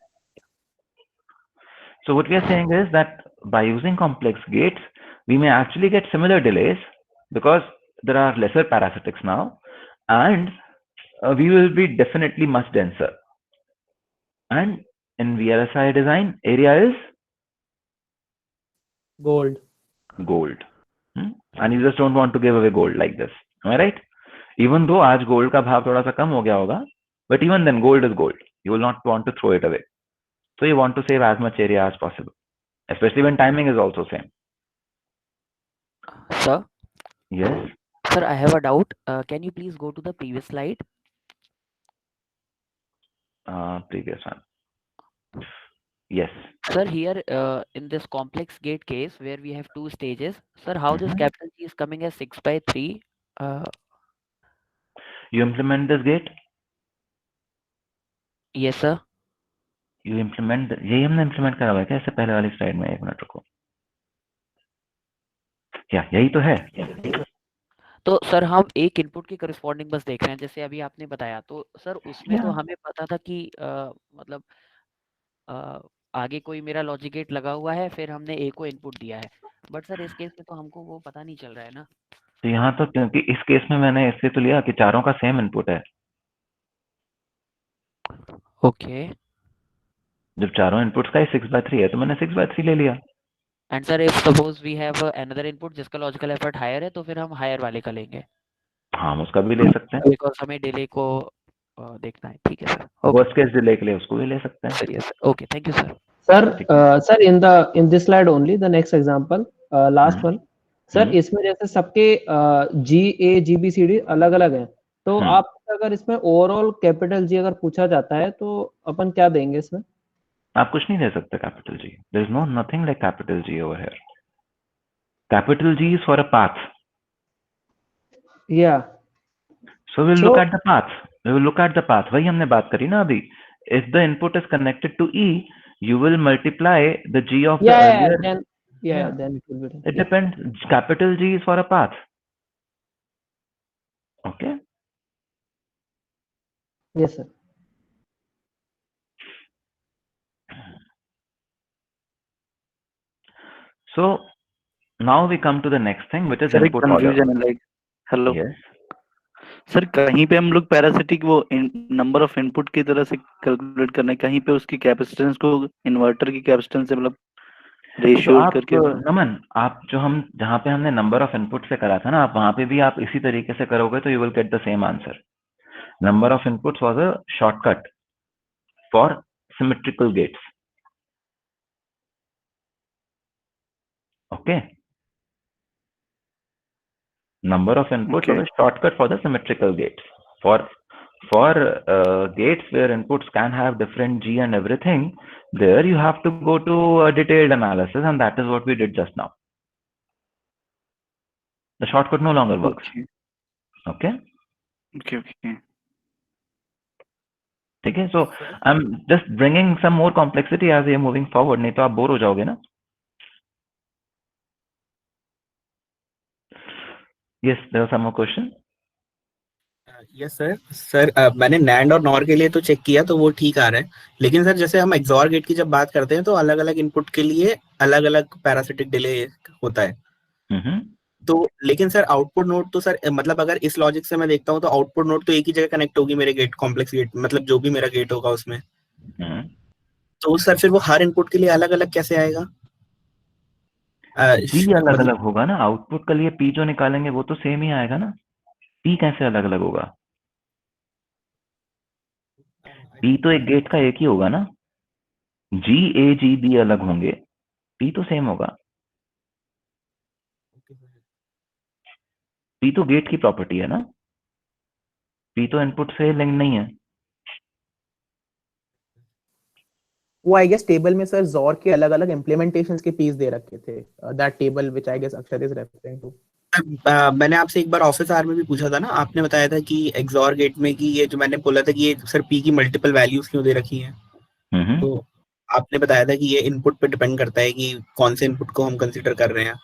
So what we are saying is that by using complex gates, we may actually get similar delays because there are lesser parasitics now, and we will be definitely much denser. And in VLSI design, area is gold. And you just don't want to give away gold like this. Am I right? Even though आज gold का भाव थोड़ा सा कम हो गया होगा, but even then gold is gold. You will not want to throw it away. So you want to save as much area as possible, especially when timing is also same. Sir? Yes? Sir, I have a doubt. Can you please go to the previous slide? Previous one. Yes. Sir, here in this complex gate case where we have two stages, sir, how this capital G is coming as 6/3? You implement this gate? Yes, sir. You implement, यही हमने implement करा हुआ है क्या इससे पहले वाली slide में? एक मिनट रुको. Yeah, यही तो है. तो सर हम एक इनपुट की करस्पॉन्डिंग बस देख रहे हैं, जैसे अभी आपने बताया, तो सर उसमें तो हमें पता था कि मतलब आगे कोई मेरा लॉजिक गेट लगा हुआ है, फिर हमने ए को इनपुट दिया है, बट सर इस केस में तो हमको वो पता नहीं चल रहा है ना. तो यहाँ तो क्योंकि इस केस में मैंने इससे तो लिया कि चारों का सेम इनपुट है. ओके. जब चारों इनपुट्स का ही 6/3 है तो मैंने 6/3 ले लिया। And sir if suppose we have another input जिसका लॉजिकल एफर्ट हायर है तो फिर हम हायर वाले का लेंगे। हाँ, हम उसका भी ले सकते हैं, बिकॉज हमें डिले को देखना है। ठीक है sir, okay worst case delay के लिए उसको भी ले सकते हैं। Sir. Yes sir, okay, thank you sir. Sir in this slide only, the next example, last one, sir इसमें जैसे सबके G A G B C D अलग अलग हैं, तो आप अगर इसमें ओवरऑल कैपिटल G अगर पूछा जाता है तो अपन क्या देंगे इसमें? आप कुछ नहीं दे सकते capital G, there is no nothing like capital G over here. Capital G is for a path. Yeah. So we'll look at the path. We will look at the path. वही हमने बात करी ना अभी. If the input is connected to E, you will multiply the G of the earlier. Then then it will be done. It depends. Capital G is for a path. Okay. Yes sir. So now we come to the next thing, which is sir एक input order. Confusion है, like hello Yes. Sir, कहीं पे हम लोग parasitic वो number of input की तरह से कैलकुलेट करना है, कहीं पे उसकी कैपेसिटेंस को इन्वर्टर की कैपेसिटेंस से मतलब रेशियो आप करके। नमन, आप जहाँ पे हमने नंबर ऑफ इनपुट से करा था ना, आप वहां पे भी आप इसी तरीके से करोगे तो you will get the same answer. Number of inputs was a shortcut for symmetrical gates. Okay. Number of inputs was a shortcut for the symmetrical gates. For gates where inputs can have different G and everything, there you have to go to a detailed analysis, and that is what we did just now. The shortcut no longer works. Okay. Okay. ठीक है. So I'm just bringing some more complexity as we are moving forward. नहीं तो आप bore हो जाओगे ना. Yes, there was some more question. Yes sir मैंने NAND और नॉर के लिए तो चेक किया तो वो ठीक आ रहा है, लेकिन सर जैसे हम एक्सॉर गेट की जब बात करते हैं तो अलग अलग इनपुट के लिए अलग अलग पैरासिटिक डिले होता है. तो लेकिन सर आउटपुट नोड तो सर मतलब अगर इस लॉजिक से मैं देखता हूँ तो आउटपुट नोड तो एक ही जगह कनेक्ट होगी मेरे गेट कॉम्प्लेक्स गेट, मतलब जो भी मेरा गेट होगा उसमें. तो सर फिर वो हर इनपुट के लिए अलग अलग कैसे आएगा? P अलग अलग होगा ना. आउटपुट के लिए P जो निकालेंगे वो तो सेम ही आएगा ना. P कैसे अलग अलग होगा? P तो एक गेट का एक ही होगा ना. G A G B अलग होंगे, P तो सेम होगा. P तो गेट की प्रॉपर्टी है ना. P तो इनपुट से लिंक नहीं है. वो आई गेस टेबल में सर जोर के अलग अलग इम्प्लीमेंटेशंस के पीस दे रखे थे. That table which I guess Akshar is referring to. मैंने आपसे एक बार ऑफिस आवर में भी पूछा था ना, आपने बताया था कि एक्सॉर गेट में कि ये जो मैंने बोला था कि ये सर P की मल्टीपल वैल्यूज क्यों दे रखी हैं. तो आपने बताया था कि ये इनपुट पे डिपेंड करता है कि कौन से इनपुट को हम कंसीडर कर रहे हैं.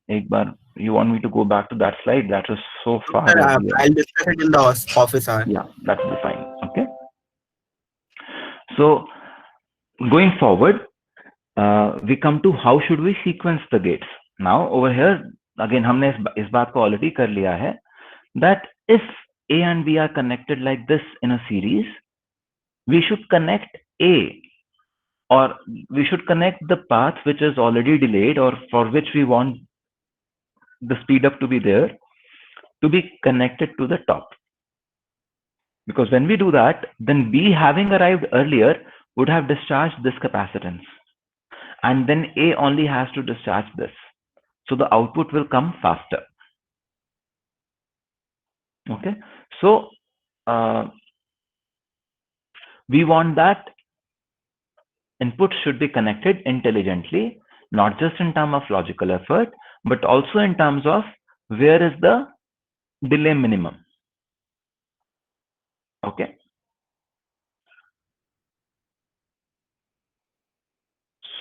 एक बार you want me to go back to that slide? That was so far. I'll discuss it in the office hour. Yeah, that will be fine. Okay. So going forward, we come to how should we sequence the gates. Now over here again हमने इस बात को already कर लिया है that if A and B are connected like this in a series, we should connect A, or we should connect the path which is already delayed or for which we want the speed up to be there to be connected to the top. Because when we do that, then B having arrived earlier would have discharged this capacitance, and then A only has to discharge this. So the output will come faster. Okay. So we want that inputs should be connected intelligently, not just in terms of logical effort, but also in terms of where is the delay minimum. Okay.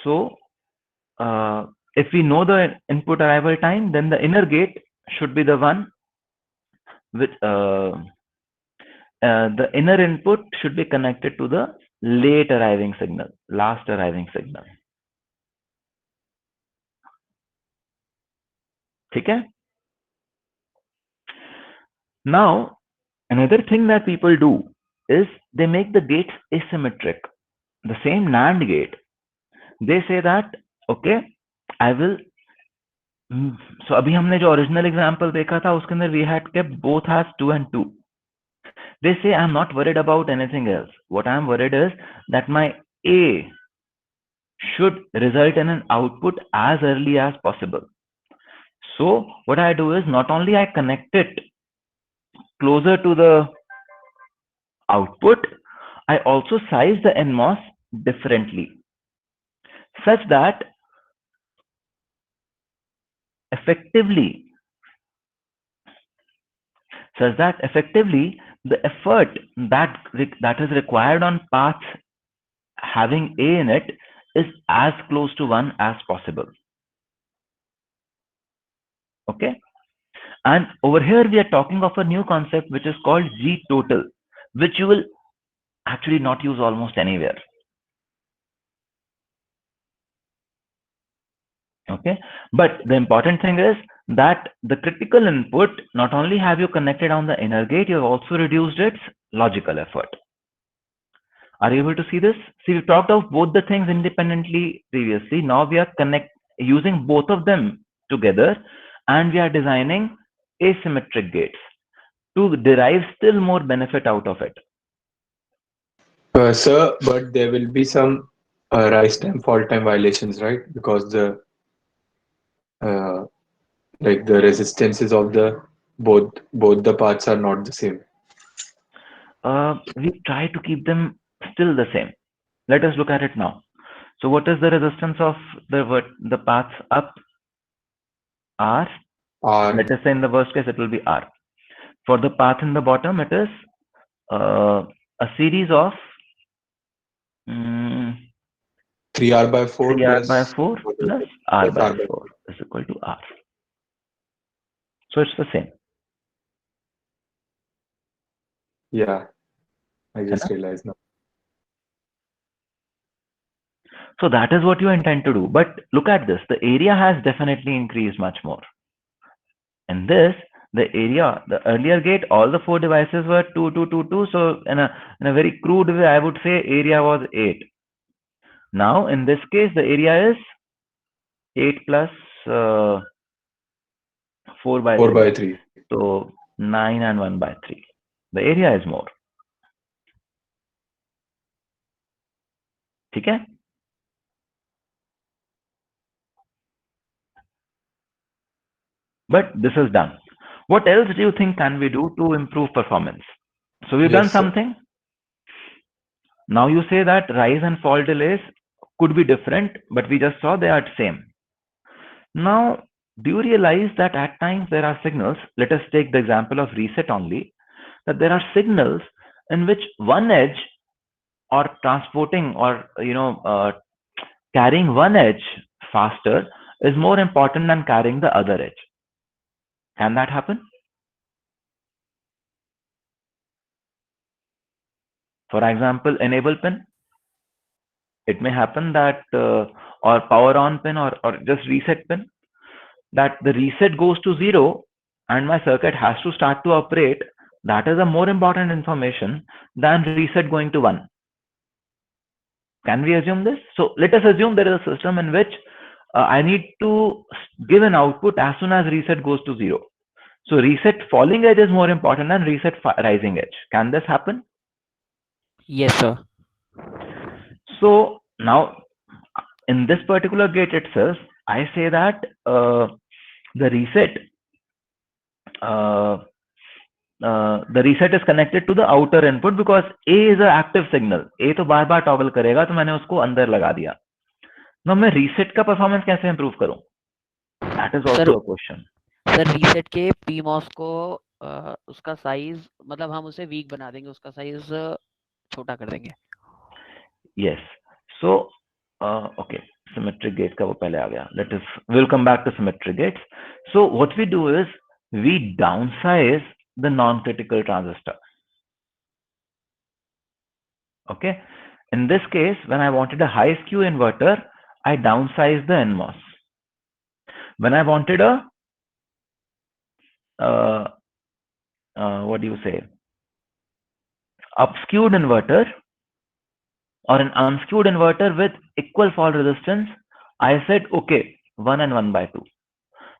So if we know the input arrival time, then the inner gate should be the one with the inner input should be connected to the late arriving signal, last arriving signal. ठीक है. Now Another thing that people do is they make the gates asymmetric. The same NAND gate, they say that, okay, I will. So अभी हमने जो original example देखा था उसके अंदर we had kept both as 2 and 2. They say I'm not worried about anything else. What I'm worried is that my A should result in an output as early as possible. So what I do is not only I connect it closer to the output, I also size the NMOS differently such that effectively the effort that is required on paths having A in it is as close to 1 as possible. Okay, and over here we are talking of a new concept which is called G total, which you will actually not use almost anywhere. Okay, but the important thing is that the critical input, not only have you connected on the inner gate, you have also reduced its logical effort. Are you able to see this? See, we talked of both the things independently previously. Now we are using both of them together, and we are designing asymmetric gates to derive still more benefit out of it. Sir, but there will be some rise time, fall time violations, right? Because the like the resistances of the both the parts are not the same. We try to keep them still the same. Let us look at it now. So what is the resistance of the paths up? R. Let us say in the worst case it will be R. For the path in the bottom, it is a series of 3R by 4 3R by 4 plus R by 4 is equal to R. So it's the same. Yeah, I just realized now. So that is what you intend to do. But look at this. The area has definitely increased much more. In this, the area, the earlier gate, all the 4 devices were 2, 2, 2, 2. So in a very crude way, I would say area was 8. Now in this case, the area is 8 plus 4 by 3. So 9 and 1 by 3. The area is more. Okay? But this is done. What else do you think can we do to improve performance? So we've done something. Now you say that rise and fall delays could be different, but we just saw they are the same. Now, do you realize that at times there are signals? Let us take the example of reset only, that there are signals in which one edge or transporting or carrying one edge faster is more important than carrying the other edge. Can that happen? For example, enable pin. It may happen that or power on pin or just reset pin, that the reset goes to 0 and my circuit has to start to operate. That is a more important information than reset going to 1. Can we assume this? So let us assume there is a system in which I need to give an output as soon as reset goes to 0. So reset falling edge is more important than reset rising edge. Can this happen? Yes, sir. So now in this particular gate itself, I say that the reset is connected to the outer input because A is an active signal. A तो बार-बार toggle करेगा, तो मैंने उसको अंदर लगा दिया. Now मैं reset का performance कैसे improve करूं? That is also a question. Sir reset के PMOS को उसका size मतलब हम उसे weak बना देंगे, उसका size छोटा कर देंगे. Yes. So okay, symmetric gate का वो पहले आ गया. We'll come back to symmetric gates. So what we do is we downsize the non-critical transistor. Okay. In this case, when I wanted a high skew inverter, I downsized the NMOS. When I wanted a what do you say? upskewed inverter or an unskewed inverter with equal fault resistance, I said, okay, 1 and 1 by 2.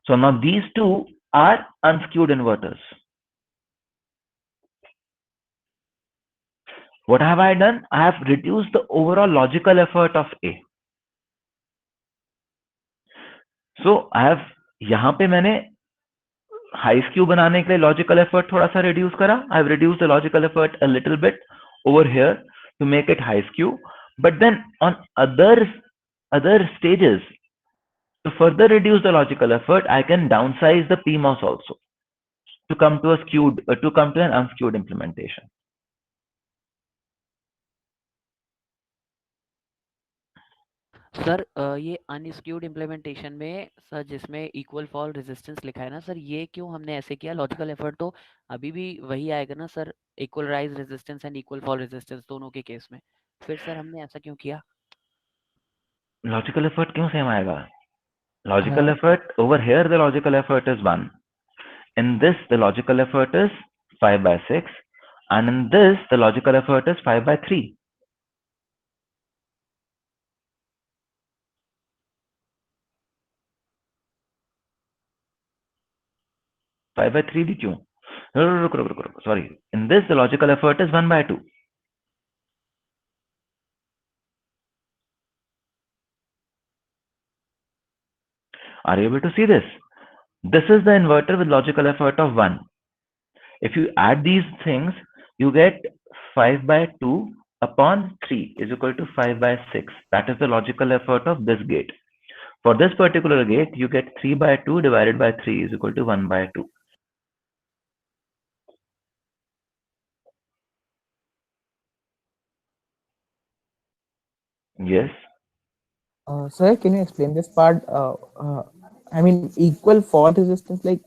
So now these two are unskewed inverters. What have I done? I have reduced the overall logical effort of A. So I have, यहाँ पे मैंने high skew बनाने के लिए logical effort थोड़ा सा reduce करा. I have reduced the logical effort a little bit over here to make it high skew. But then on other stages, to further reduce the logical effort, I can downsize the PMOS also to come to an unskewed implementation. Sir ये अनस्क्यूड implementation में sir जिसमें equal fault resistance लिखा है ना sir, ये क्यों हमने ऐसे किया? लॉजिकल एफर्ट तो अभी भी वही आएगा ना sir, equal rise resistance and equal fall resistance दोनों के केस में, फिर सर हमने ऐसा क्यों किया? लॉजिकल एफर्ट क्यों सेम आएगा? Logical effort over here, the logical effort is 1. In this, the logical effort is 5 by 6, and in this, the logical effort is 5 by 3. Five by 3 क्यों? रुक. Sorry. In this, the logical effort is 1 by 2. Are you able to see this? This is the inverter with logical effort of 1. If you add these things, you get 5 by 2 upon 3 is equal to 5 by 6. That is the logical effort of this gate. For this particular gate, you get 3 by 2 divided by 3 is equal to 1 by 2. Yes. Sir, can you explain this part? I mean, equal fault resistance, like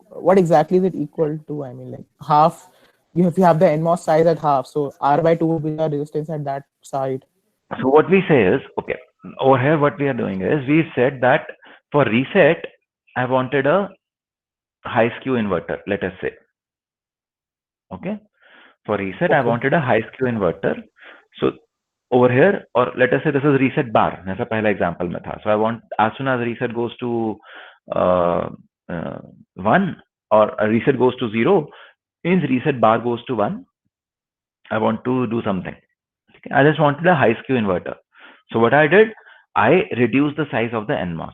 what exactly is it equal to? I mean, like half, you have the NMOS size at half, so R by 2 will be the resistance at that side. So what we say is, okay, over here what we are doing is, we said that for reset, I wanted a high skew inverter, let us say. Okay. For reset, I wanted a high skew inverter. So over here, or let us say this is reset bar. That's a pehla example mein tha. So I want, as soon as reset goes to 1 or a reset goes to 0, means reset bar goes to 1. I want to do something. Okay. I just wanted a high skew inverter. So what I did, I reduced the size of the NMOS.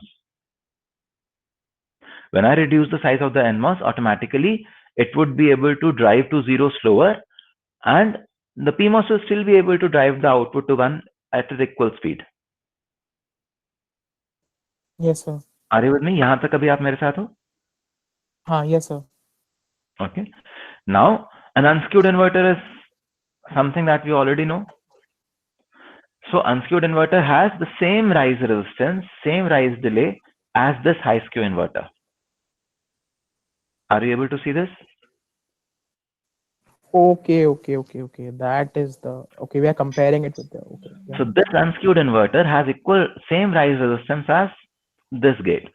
When I reduce the size of the NMOS, automatically it would be able to drive to 0 slower, and the PMOS will still be able to drive the output to 1 at its equal speed. Yes, sir. Are you with me? यहाँ तक अभी आप मेरे साथ हो? हाँ, yes, sir. Okay. Now, an unskewed inverter is something that we already know. So, unskewed inverter has the same rise resistance, same rise delay as this high skew inverter. Are you able to see this? Okay. That is the, okay, we are comparing it with the, okay. Yeah. So this unskewed inverter has same rise resistance as this gate.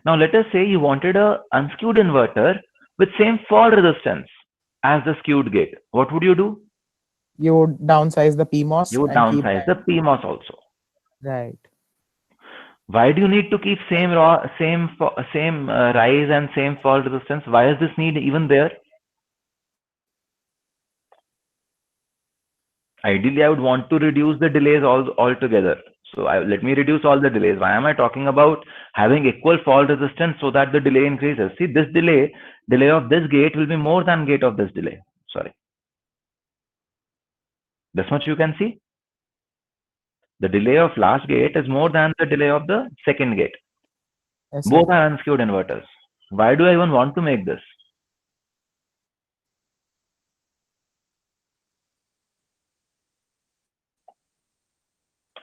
Now let us say you wanted a unskewed inverter with same fall resistance as the skewed gate. What would you do? You would downsize the PMOS. You would downsize the PMOS also. Right. Why do you need to keep same rise and same fall resistance? Why is this need even there? Ideally, I would want to reduce the delays altogether. So let me reduce all the delays. Why am I talking about having equal fault resistance so that the delay increases? See, this delay of this gate will be more than gate of this delay. Sorry. This much you can see. The delay of last gate is more than the delay of the second gate. Yes, both sir. are unskewed inverters. Why do I even want to make this?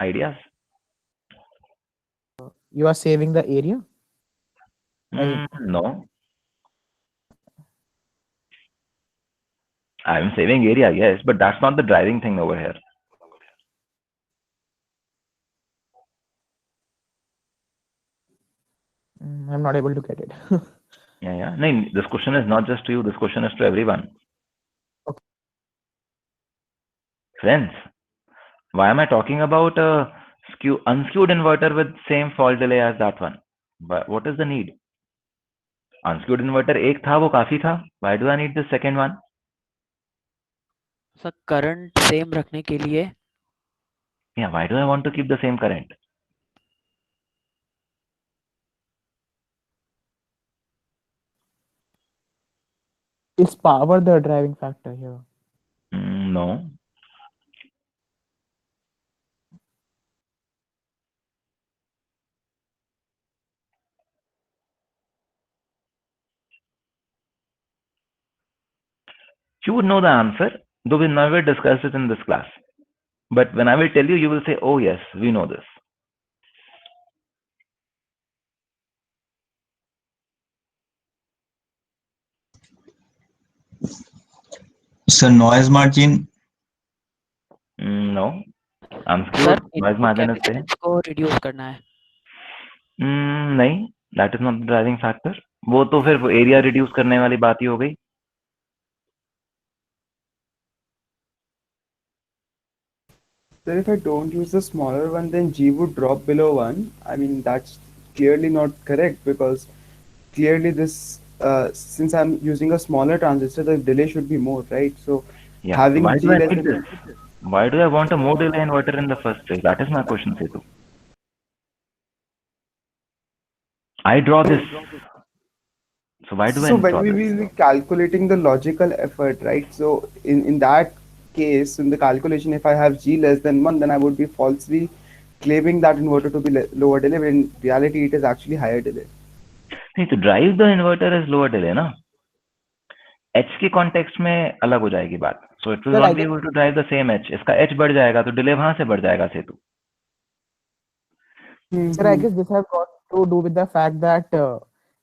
Ideas? You are saving the area? No. I'm saving area, yes, but that's not the driving thing over here. I'm not able to get it. Yeah. No, this question is not just to you. This question is to everyone. Friends, why am I talking about a unskewed inverter with same fault delay as that one? What is the need? Unskewed inverter एक था, वो काफी था. Why do I need the second one? Sir current same रखने के लिए. Yeah, why do I want to keep the same current? Is power the driving factor here? No. You would know the answer, though we never discussed it in this class. But when I will tell you, you will say, oh yes, we know this. So noise margin? No. Unskewed, noise margin is there. को reduce करना है. नहीं, that is not the driving factor. वो तो फिर area reduce करने वाली बात ही हो गई. Sir, if I don't use the smaller one, then G would drop below 1. I mean, that's clearly not correct, because clearly this, since I'm using a smaller transistor, the delay should be more, right? So Yeah. having Why G do I less need than this? Why do I want a more delay inverter in the first place? That is my question, Setu. I draw this. So why do I So draw when we this? will be calculating the logical effort, right? So in that case, in the calculation, if I have G less than 1, then I would be falsely claiming that inverter to be lower delay, but in reality it is actually higher delay. नहीं, to drive the inverter is lower delay, ना? H के context में अलग हो जाएगी बात. So it will Sir, not be able to drive the same H. इसका H बढ़ जाएगा, तो delay वहां से बढ़ जाएगा, सेतु. Sir, I guess this has got to do with the fact that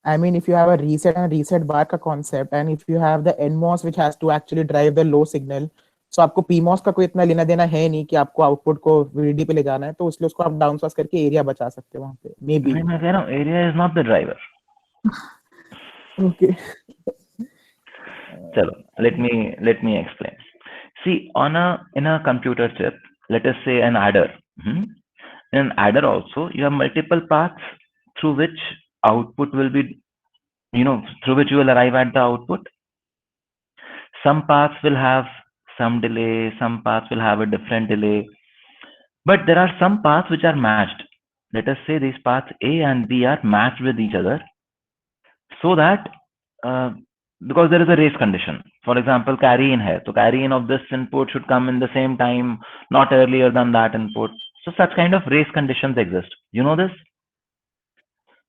I mean, if you have a reset and reset bar का concept, and if you have the NMOS which has to actually drive the low signal, so आपको PMOS का कोई इतना लेना देना है नहीं कि आपको आउटपुट को VDD पे ले जाना है, तो इसलिए उसको आप डाउन सॉस करके एरिया बचा सकते हो वहां पे. Maybe. मैं कह रहा हूँ, area is not the driver. Okay. Chalo, let me explain. See, in a computer chip, let us say an adder. In an adder also, you have multiple paths through which output will be, through which you will arrive at the output. Some paths will have some delay, some paths will have a different delay, but there are some paths which are matched. Let us say these paths A and B are matched with each other, so that because there is a race condition. For example, carry in hai, so carry in of this input should come in the same time, not earlier than that input. So such kind of race conditions exist. You know this?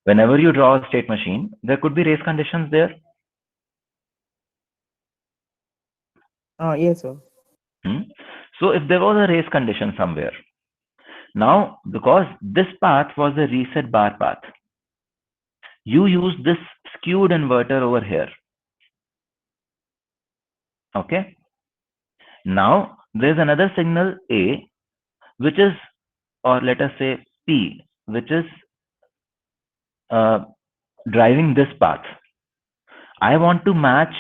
Whenever you draw a state machine, there could be race conditions there. Yes, sir. So if there was a race condition somewhere, now because this path was a reset bar path, you use this skewed inverter over here. Okay. Now there's another signal A, which is, or let us say P, which is driving this path. I want to match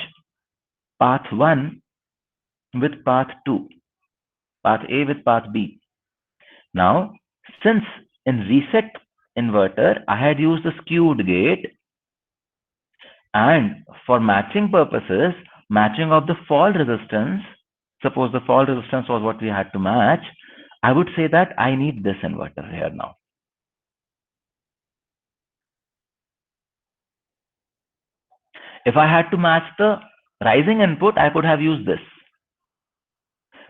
path 1 with path 2, path A with path B. Now, since in reset inverter, I had used the skewed gate, and for matching purposes, matching of the fault resistance, suppose the fault resistance was what we had to match, I would say that I need this inverter here now. If I had to match the rising input, I could have used this.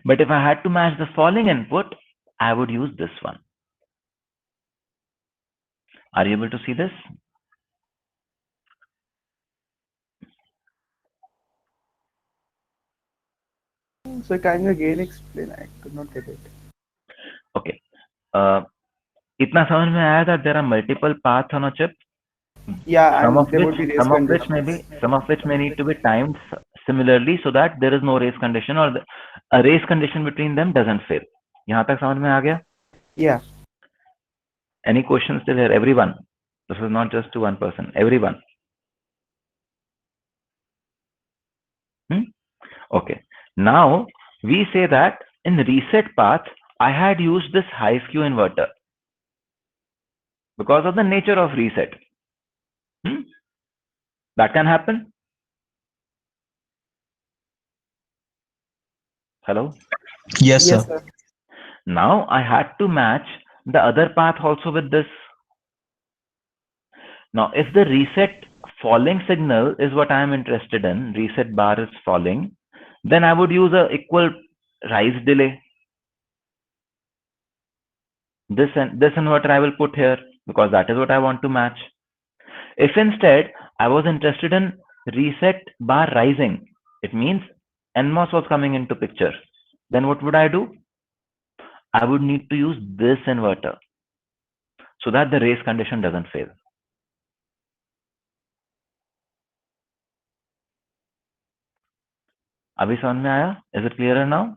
But if I had to match the falling input, I would use this one. Are you able to see this? So can you again explain? I could not get it. Okay. Itna samajh mein aaya that there are multiple paths on a chip. Yeah, some and of there which, would be race some of which conditions. some of which may need to be timed similarly so that there is no race condition, or a race condition between them doesn't fail. यहाँ तक समझ में आ गया? Yeah. Any questions still here? Everyone. This is not just to one person. Everyone. Okay. Now we say that in reset path, I had used this high skew inverter because of the nature of reset. That can happen. Hello? Yes, sir. Now I had to match the other path also with this. Now, if the reset falling signal is what I am interested in, reset bar is falling, then I would use a equal rise delay. This inverter I will put here because that is what I want to match. If instead I was interested in reset bar rising, it means NMOS was coming into picture, then what would I do? I would need to use this inverter so that the race condition doesn't fail. अभी समझ में आया? Is it clearer now?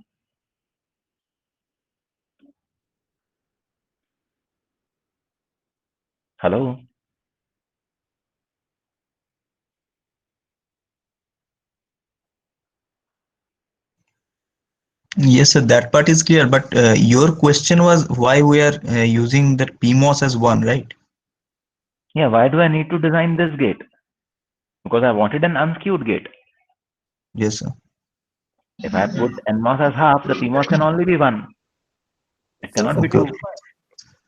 Hello? Yes, sir, that part is clear. But your question was why we are using that PMOS as one, right? Yeah, why do I need to design this gate? Because I wanted an unskewed gate. Yes, sir. If I put NMOS as half, the PMOS can only be 1. It cannot be 2.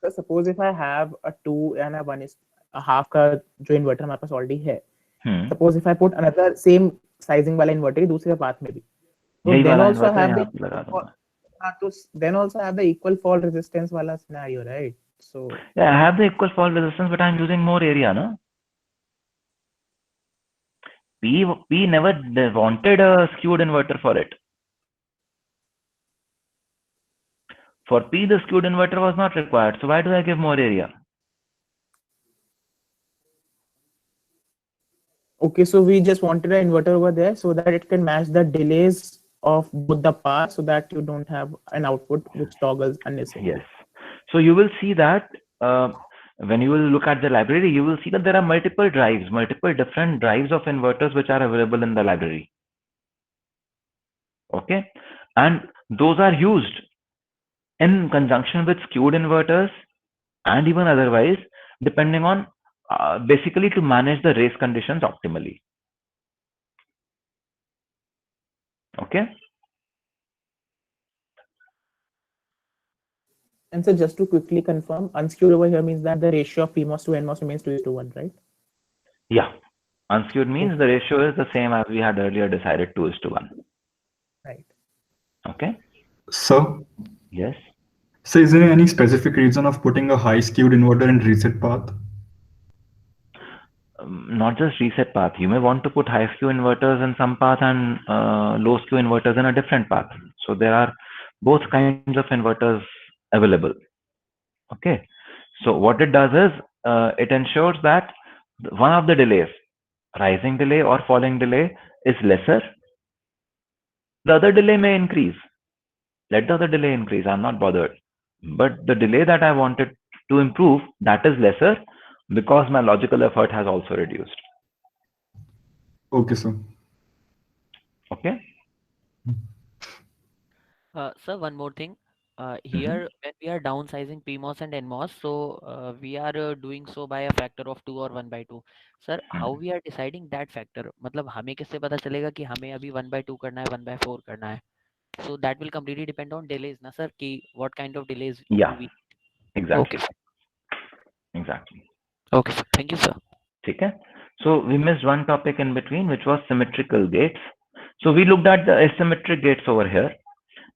So suppose if I have a 2 and a 1 is a half का जो inverter हमारे पास already है. Suppose if I put another same sizing वाला inverter दूसरे path में भी. So then also have the equal fault resistance wala scenario, right? So yeah, I have the equal fault resistance, but I'm using more area, no? P never wanted a skewed inverter for it. For P, the skewed inverter was not required. So why do I give more area? Okay, so we just wanted an inverter over there so that it can match the delays of both the paths so that you don't have an output which toggles unnecessarily. Yes. So you will see that when you will look at the library, you will see that there are multiple different drives of inverters which are available in the library. Okay. And those are used in conjunction with skewed inverters and even otherwise, depending on basically to manage the race conditions optimally. Okay. And so just to quickly confirm, unskewed over here means that the ratio of PMOS to NMOS remains 2:1, right? Yeah. Unskewed means the ratio is the same as we had earlier decided, 2:1. Right. Okay. So, yes. So is there any specific reason of putting a high skewed inverter in reset path? Not just reset path. You may want to put high skew inverters in some path and low skew inverters in a different path. So there are both kinds of inverters available. Okay. So what it does is it ensures that one of the delays, rising delay or falling delay, is lesser. The other delay may increase. Let the other delay increase. I'm not bothered. But the delay that I wanted to improve, that is lesser because my logical effort has also reduced. Okay, sir. Okay. Sir, one more thing. Here, when we are downsizing PMOS and NMOS, so we are doing so by a factor of 2 or 1/2. Sir, how we are deciding that factor? मतलब हमें किससे पता चलेगा कि हमें अभी 1/2 करना है, 1/4 करना है? So that will completely depend on delays, na sir? कि what kind of delays Yeah. do we? Exactly. Okay. Exactly. Okay, sir. Thank you, sir. Okay. So we missed one topic in between, which was symmetrical gates. So we looked at the asymmetric gates over here.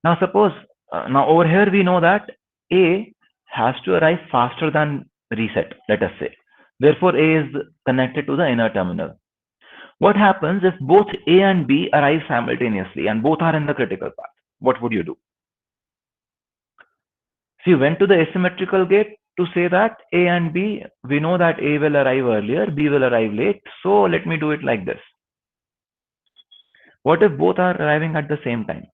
Now suppose, now over here we know that A has to arrive faster than reset, let us say. Therefore, A is connected to the inner terminal. What happens if both A and B arrive simultaneously and both are in the critical path? What would you do? So you went to the asymmetrical gate to say that A and B, we know that A will arrive earlier, B will arrive late. So let me do it like this. What if both are arriving at the same time?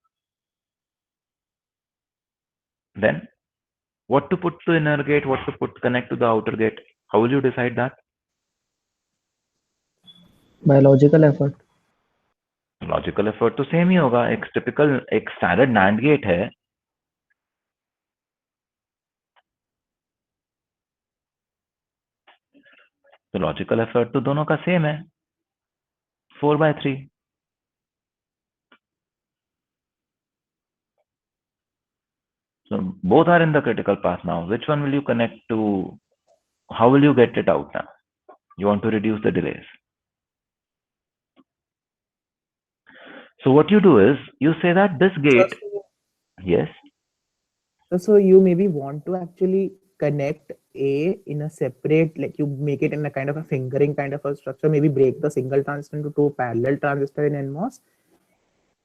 Then what to put to inner gate, what to connect to the outer gate? How will you decide that? By logical effort. Logical effort तो same ही होगा. एक typical एक standard NAND gate है. तो logical effort तो दोनों का same है, 4/3. So both are in the critical path now. Which one will you connect to? How will you get it out now? You want to reduce the delays. So what you do is you say that this gate, yes. So you maybe want to actually connect A in a separate, like you make it in a kind of a fingering kind of a structure, maybe break the single transistor into two parallel transistor in NMOS.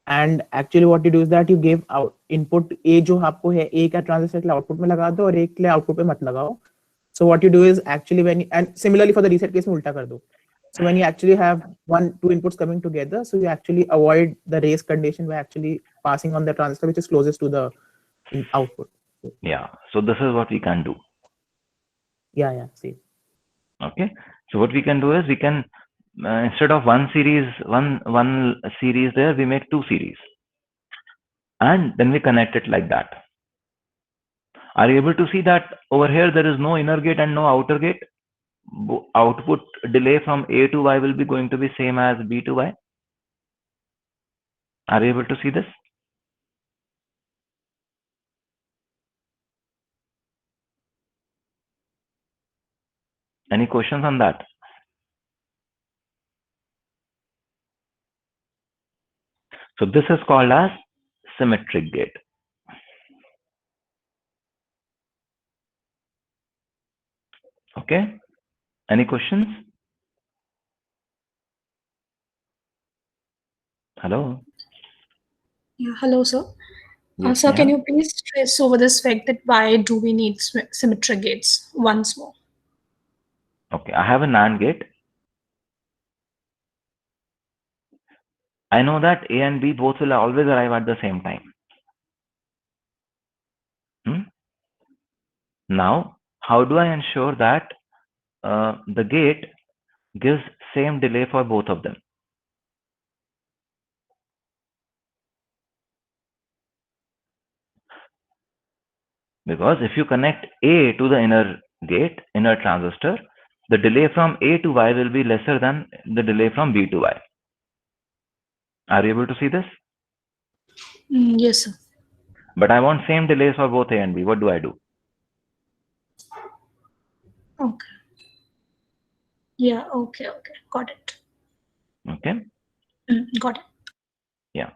And actually what you do is that you give out input A जो आपको है A का transistor के लिए output में लगा दो और A के लिए output पे मत लगाओ. So what you do is actually when you, and similarly for the reset case में उल्टा कर दो. So when you actually have two inputs coming together, so you actually avoid the race condition by actually passing on the transistor which is closest to the output. Yeah, so this is what we can do. Yeah, see. Okay, so what we can do is we can instead of one series there, we make two series, and then we connect it like that. Are you able to see that over here there is no inner gate and no outer gate? Output delay from A to Y will be going to be same as B to Y. Are you able to see this? Any questions on that? So this is called as symmetric gate. Okay, any questions? Hello? Yeah, hello, sir. Yes, Sir, can Neha? you please stress over this fact that why do we need symmetric gates once more? Okay, I have a NAND gate. I know that A and B both will always arrive at the same time. Now, how do I ensure that the gate gives same delay for both of them? Because if you connect A to the inner transistor, the delay from A to Y will be lesser than the delay from B to Y. Are you able to see this? Yes, sir. But I want same delays for both A and B. What do I do? Okay. Yeah, okay. Got it. Okay. Got it. Yeah.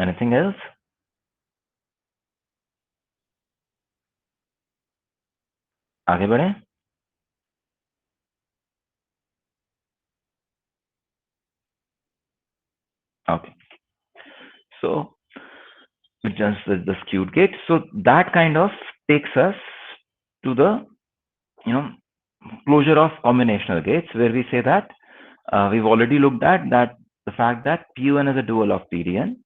Anything else? आगे बढ़े? Okay. So just the skewed gate. So that kind of takes us to the closure of combinational gates, where we say that we've already looked at that the fact that PUN is a dual of PDN,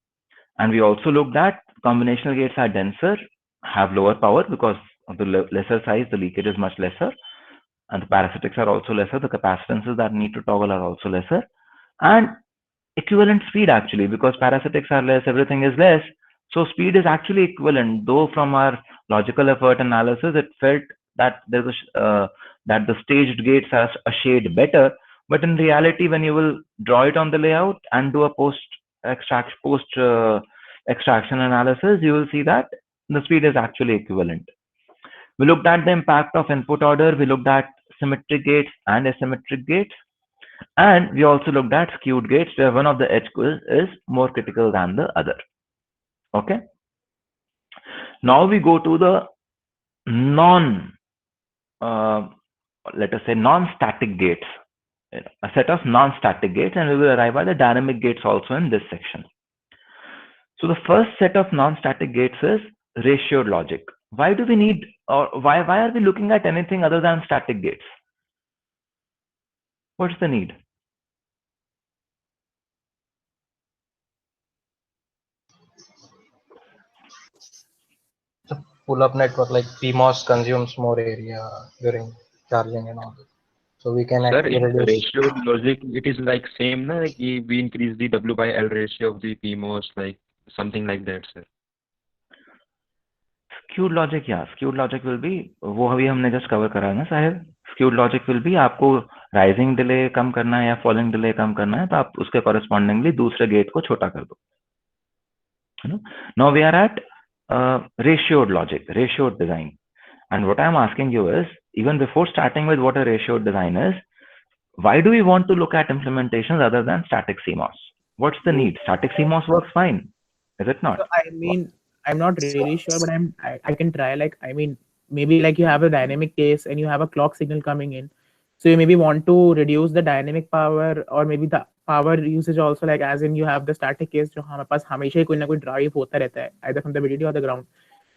and we also looked at combinational gates are denser, have lower power because of the lesser size, the leakage is much lesser, and the parasitics are also lesser, the capacitances that need to toggle are also lesser, and equivalent speed actually, because parasitics are less, everything is less, so speed is actually equivalent, though from our logical effort analysis it felt that there's that the staged gates are a shade better, but in reality when you will draw it on the layout and do a post extraction analysis, you will see that the speed is actually equivalent. We looked at the impact of input order, we looked at symmetric gates and asymmetric gates, and we also looked at skewed gates where one of the edge is more critical than the other. Okay. Now we go to the let us say non-static gates, a set of non-static gates, and we will arrive at the dynamic gates also in this section. So the first set of non-static gates is ratioed logic. Why do we need, or why are we looking at anything other than static gates? What's the need? The pull-up network like PMOS consumes more area during charging and all. So we can actually reduce. Ratio logic, it is like same, na? Like we increase the W by L ratio of the PMOS, like something like that, sir. Skewed logic, yeah. Skewed logic will be, वो अभी हमने just cover करा ना साहिल. skewed logic will be आपको rising delay कम करना है या falling delay कम करना है तो आप उसके correspondingly दूसरे gate को छोटा कर दो. Now we are at ratioed logic, ratioed design. And what I'm asking you is, even before starting with what a ratioed design is, why do we want to look at implementations other than static CMOS? What's the need? Static CMOS works fine, is it not? So, I mean, I'm not really sure, but I can try. Like, I mean, maybe like you have a dynamic case and you have a clock signal coming in, so you maybe want to reduce the dynamic power or maybe the power usage also. Like, as in you have the static case, जो हमारे पास हमेशा ही कोई ना कोई drive होता रहता है, either from the VDD or the ground.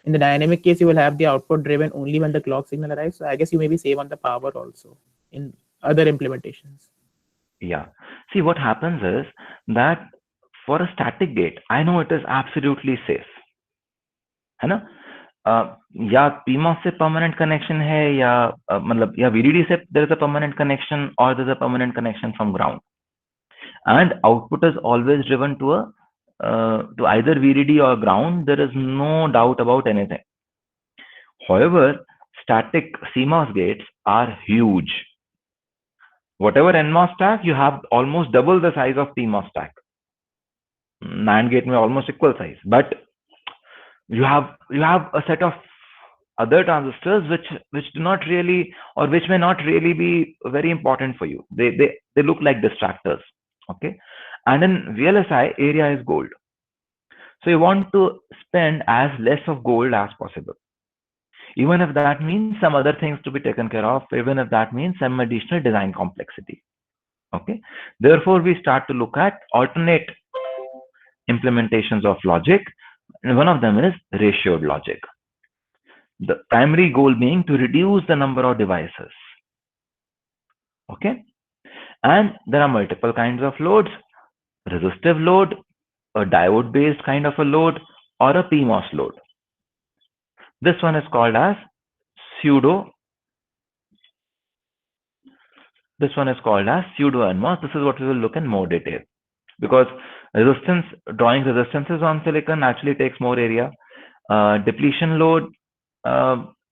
In the dynamic case, you will have the output driven only when the clock signal arrives. So I guess you maybe save on the power also in other implementations. Yeah. See, what happens is that for a static gate, I know it is absolutely safe. है ना? या PMOS से permanent connection है या मतलब या VDD से there is a permanent connection or there is a permanent connection from ground. And output is always driven to a to either VDD or ground. There is no doubt about anything. However, static CMOS gates are huge. Whatever NMOS stack, you have almost double the size of PMOS stack. NAND gate may almost equal size, but you have a set of other transistors which do not really or which may not really be very important for you. They look like distractors. Okay, and in VLSI, area is gold. So you want to spend as less of gold as possible. Even if that means some other things to be taken care of, even if that means some additional design complexity. Okay, therefore we start to look at alternate implementations of logic, and one of them is ratioed logic. The primary goal being to reduce the number of devices. Okay, and there are multiple kinds of loads: resistive load, a diode based kind of a load, or a PMOS load. This one is called as pseudo. This one is called as pseudo NMOS. This is what we will look in more detail, because resistance, drawing resistances on silicon actually takes more area. Depletion load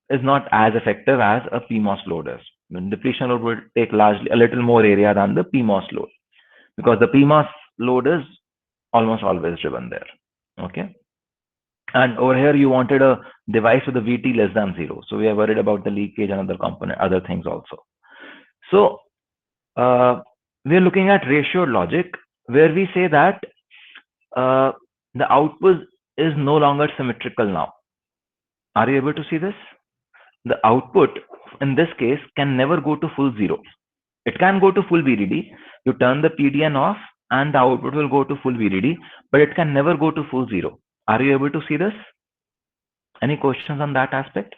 is not as effective as a PMOS load is. Depletion load will take largely a little more area than the PMOS load, because the PMOS load is almost always driven there. Okay, and over here you wanted a device with a VT less than 0, so we are worried about the leakage and other component, other things also. So we are looking at ratioed logic, where we say that the output is no longer symmetrical now. Are you able to see this? The output in this case can never go to full 0. It can go to full VDD. You turn the PDN off and the output will go to full VDD, but it can never go to full 0. Are you able to see this? Any questions on that aspect?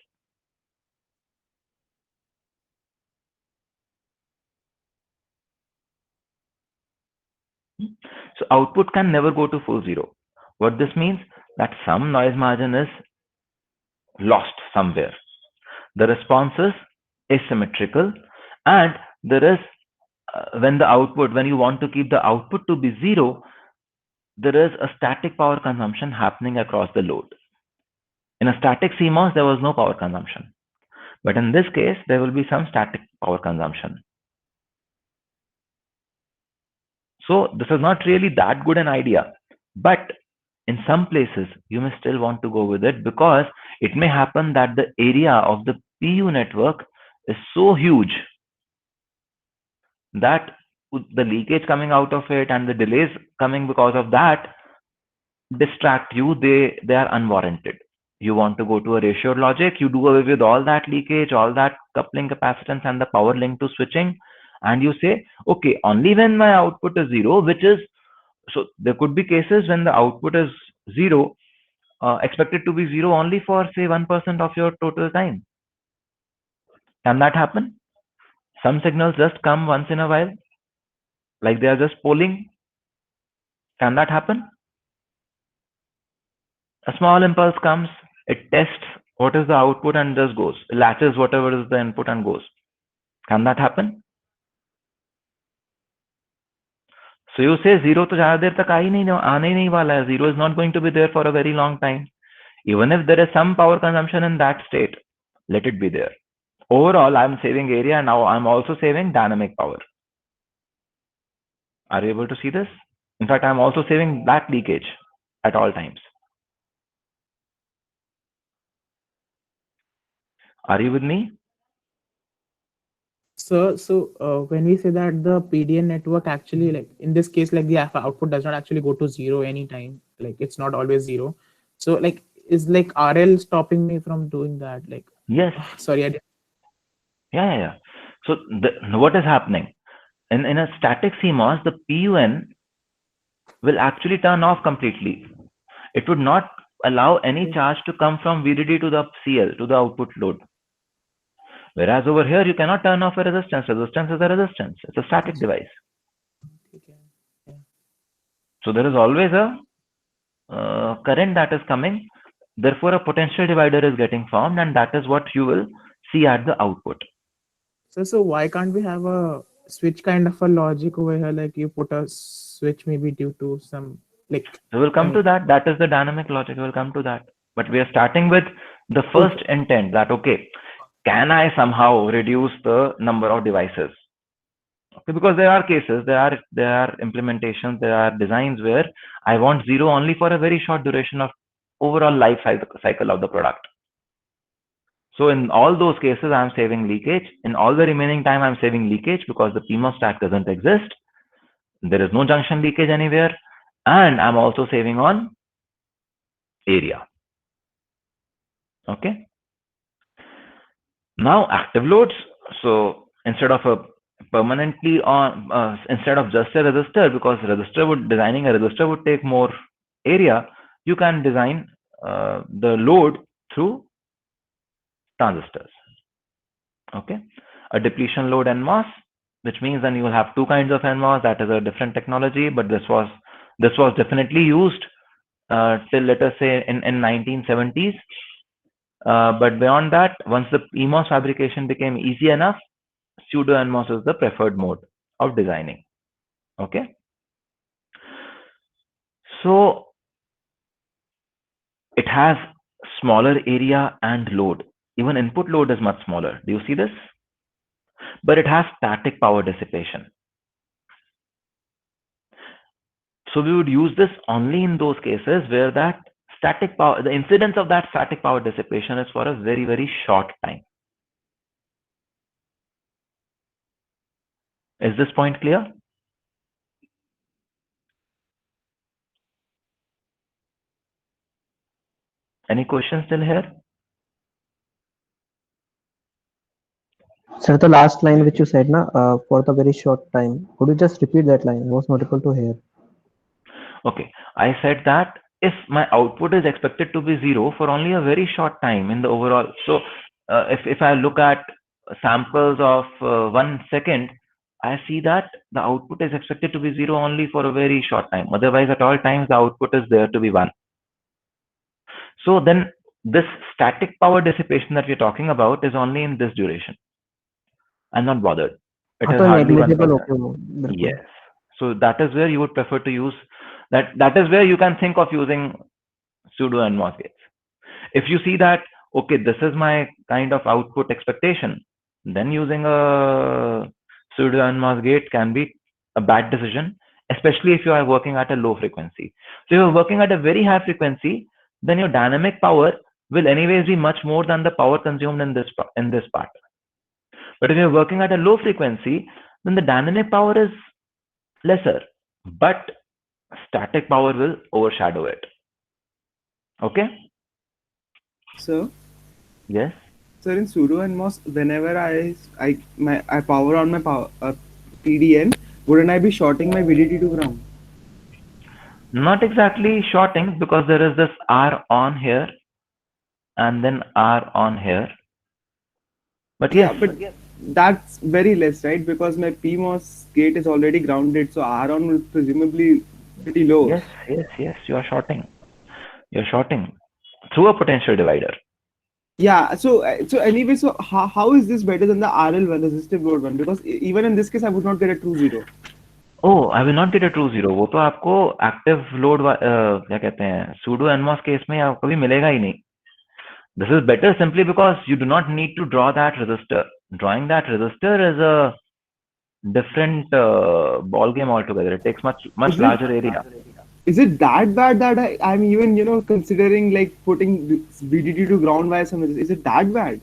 So output can never go to full 0. What this means, that some noise margin is lost somewhere. The response is asymmetrical, and there is when you want to keep the output to be 0, there is a static power consumption happening across the load. In a static CMOS, there was no power consumption, but in this case, there will be some static power consumption. So this is not really that good an idea, but in some places you may still want to go with it, because it may happen that the area of the PU network is so huge that the leakage coming out of it and the delays coming because of that distract you. They are unwarranted. You want to go to a ratioed logic, you do away with all that leakage, all that coupling capacitance and the power link to switching, and you say, okay, only when my output is 0, which is, so there could be cases when the output is 0, expected to be 0 only for say 1% of your total time. Can that happen? Some signals just come once in a while, like they are just polling. Can that happen? A small impulse comes, it tests what is the output and just goes, it latches whatever is the input and goes. Can that happen? So you say 0 to zyada der tak aane nahi wala hai. 0 is not going to be there for a very long time. Even if there is some power consumption in that state, let it be there. overall I'm saving area, now I'm also saving dynamic power. Are you able to see this? In fact, I'm also saving back leakage at all times. Are you with me? So when we say that the PDN network actually, like in this case, like the alpha output does not actually go to 0 anytime, like it's not always 0. So like is like RL stopping me from doing that? Like yes. Sorry, I didn't. Yeah. So what is happening in a static CMOS? The PUN will actually turn off completely. It would not allow any charge to come from VDD to the CL, to the output load. Whereas over here, you cannot turn off a resistance. Resistance is a resistance. It's a static device. So there is always a current that is coming. Therefore, a potential divider is getting formed, and that is what you will see at the output. So why can't we have a switch kind of a logic over here? Like you put a switch maybe due to some like. So we'll come to that. That is the dynamic logic. We'll come to that. But we are starting with the first intent that, okay, can I somehow reduce the number of devices? Okay, because there are cases, there are implementations, there are designs where I want 0 only for a very short duration of overall life cycle of the product. So in all those cases, I'm saving leakage. In all the remaining time, I'm saving leakage because the PMOS stack doesn't exist. There is no junction leakage anywhere. And I'm also saving on area. Okay. Now active loads. So instead of a permanently on, instead of just a resistor, because designing a resistor would take more area, you can design the load through transistors. Okay, a depletion load NMOS, which means then you will have two kinds of NMOS. That is a different technology, but this was definitely used till, let us say, in 1970s. But beyond that, once the PMOS fabrication became easy enough, pseudo NMOS is the preferred mode of designing. Okay, so it has smaller area and load. Even input load is much smaller. Do you see this? But it has static power dissipation. So we would use this only in those cases where that static power, the incidence of that static power dissipation is for a very, very short time. Is this point clear? Any questions still here? Sir, the last line which you said, for the very short time, could you just repeat that line? It was not able to hear. Okay, I said that if my output is expected to be 0 for only a very short time in the overall, so if I look at samples of 1 second, I see that the output is expected to be 0 only for a very short time. Otherwise, at all times, the output is there to be 1. So then this static power dissipation that we're talking about is only in this duration. I'm not bothered. It is hardly 1%. Yes. So that is where you would prefer to use that. That is where you can think of using pseudo NMOS gates. If you see that, okay, this is my kind of output expectation, then using a pseudo NMOS gate can be a bad decision, especially if you are working at a low frequency. So if you're working at a very high frequency, then your dynamic power will anyways be much more than the power consumed in this part. But if you're working at a low frequency, then the dynamic power is lesser, but static power will overshadow it. Okay? So? Yes? Sir, in pseudo NMOS, whenever I power on my PDN, wouldn't I be shorting my VDD to ground? Not exactly shorting, because there is this R on here and then R on here. But yes. Yeah, but that's very less, right? Because my PMOS gate is already grounded, so R on will presumably pretty low. Yes, you are shorting. You're shorting through a potential divider. Yeah, so anyway, so how is this better than the RL one, the resistive load one? Because even in this case, I would not get a true 0. Oh, I will not get a true 0. वो तो आपको active load क्या कहते हैं pseudo NMOS case में आपको कभी मिलेगा ही नहीं. This is better simply because you do not need to draw that resistor. Drawing that resistor is a different ball game altogether. It takes much larger area. Is it that bad that I'm even considering like putting VDD to ground via some? Is it that bad?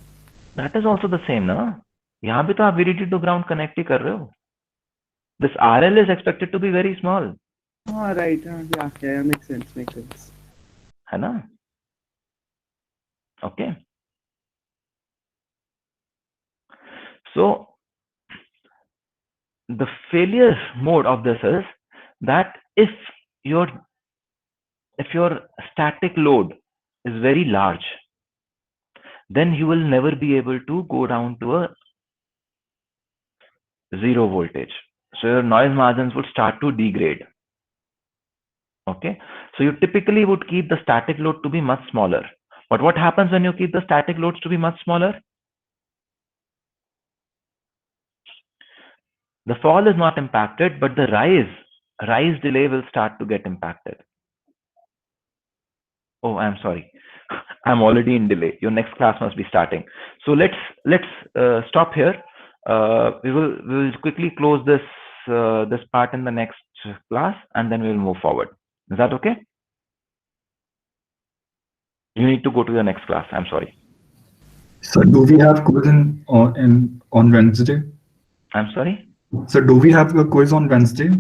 That is also the same, ना? यहाँ भी तो आप VDD to ground connect ही कर रहे हो. This RL is expected to be very small. Oh, right. Yeah, makes sense. है ना? Okay. So the failure mode of this is that if your static load is very large, then you will never be able to go down to a 0 voltage. So your noise margins would start to degrade. Okay, so you typically would keep the static load to be much smaller. But what happens when you keep the static loads to be much smaller? The fall is not impacted, but the rise delay will start to get impacted. Oh, I'm sorry. I'm already in delay. Your next class must be starting. So let's stop here. We will quickly close this part in the next class, and then we will move forward. Is that okay? You need to go to the next class. I'm sorry. So do we have quiz on Wednesday? I'm sorry? So do we have a quiz on Wednesday?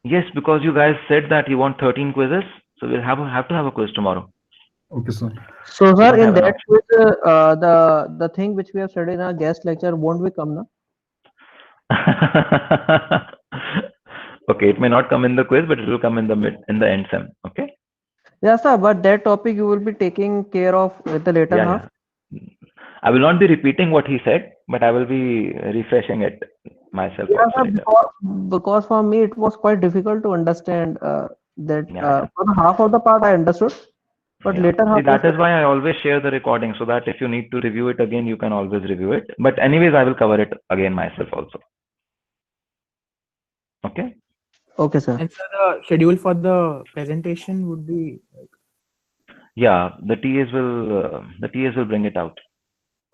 Yes, because you guys said that you want 13 quizzes, so we'll have to have a quiz tomorrow. Okay, sir. So, sir, in that quiz, the thing which we have studied in our guest lecture, won't we come now? Okay, it may not come in the quiz, but it will come in the end sem. Okay. Yeah, sir. But that topic you will be taking care of at the later half. Yeah. I will not be repeating what he said, but I will be refreshing it myself. Yeah, sir, because for me it was quite difficult to understand that. For the half of the part I understood, but later half. See, that is why I always share the recording, so that if you need to review it again, you can always review it. But anyways, I will cover it again myself also. Okay. Okay, sir. And so the schedule for the presentation would be. Yeah, the TAs will bring it out.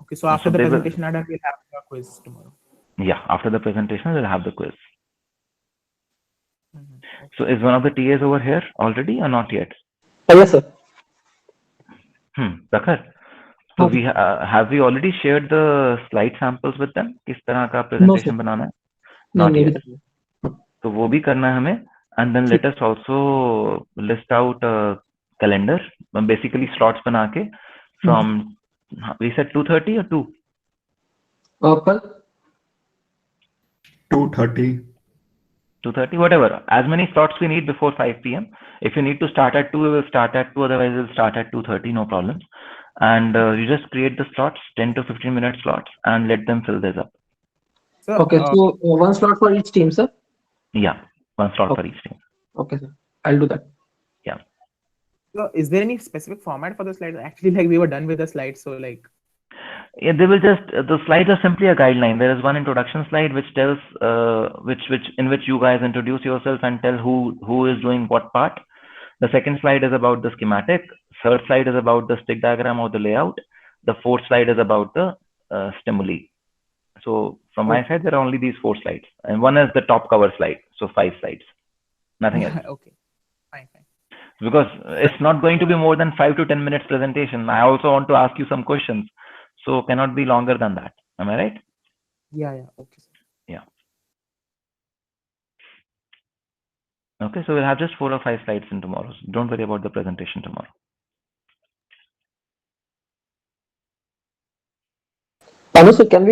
Okay, so after the presentation, we'll have the quiz tomorrow. Yeah, after the presentation, we'll have the quiz. So is one of the TAs over here already or not yet? Yes, sir. Prakhar, so we have we already shared the slide samples with them? किस तरह का presentation बनाना है? Not yet. तो वो भी करना है हमें, and then let us also list out a calendar, basically slots बना के from we said 2:30 or 2? 2:30. 2:30, whatever. As many slots we need before 5 p.m. If you need to start at 2, we will start at 2. Otherwise, we'll start at 2:30, no problem. And you just create the slots, 10 to 15 minute slots, and let them fill this up. Okay, so one slot for each team, sir? Yeah, one slot for each team. Okay, sir. I'll do that. Yeah. So is there any specific format for the slides? Actually, like we were done with the slides, so like. Yeah, they will just, the slides are simply a guideline. There is one introduction slide which tells, in which you guys introduce yourself and tell who is doing what part. The second slide is about the schematic. Third slide is about the stick diagram of the layout. The fourth slide is about the stimuli. So from my side, there are only these 4 slides, and one is the top cover slide. So 5 slides, nothing else. Okay, fine. Because it's not going to be more than 5 to 10 minutes presentation. I also want to ask you some questions. So cannot be longer than that. Am I right? Yeah. Okay. Yeah. Okay, so we'll have just 4 or 5 slides in tomorrow. So don't worry about the presentation tomorrow. Panu, so can we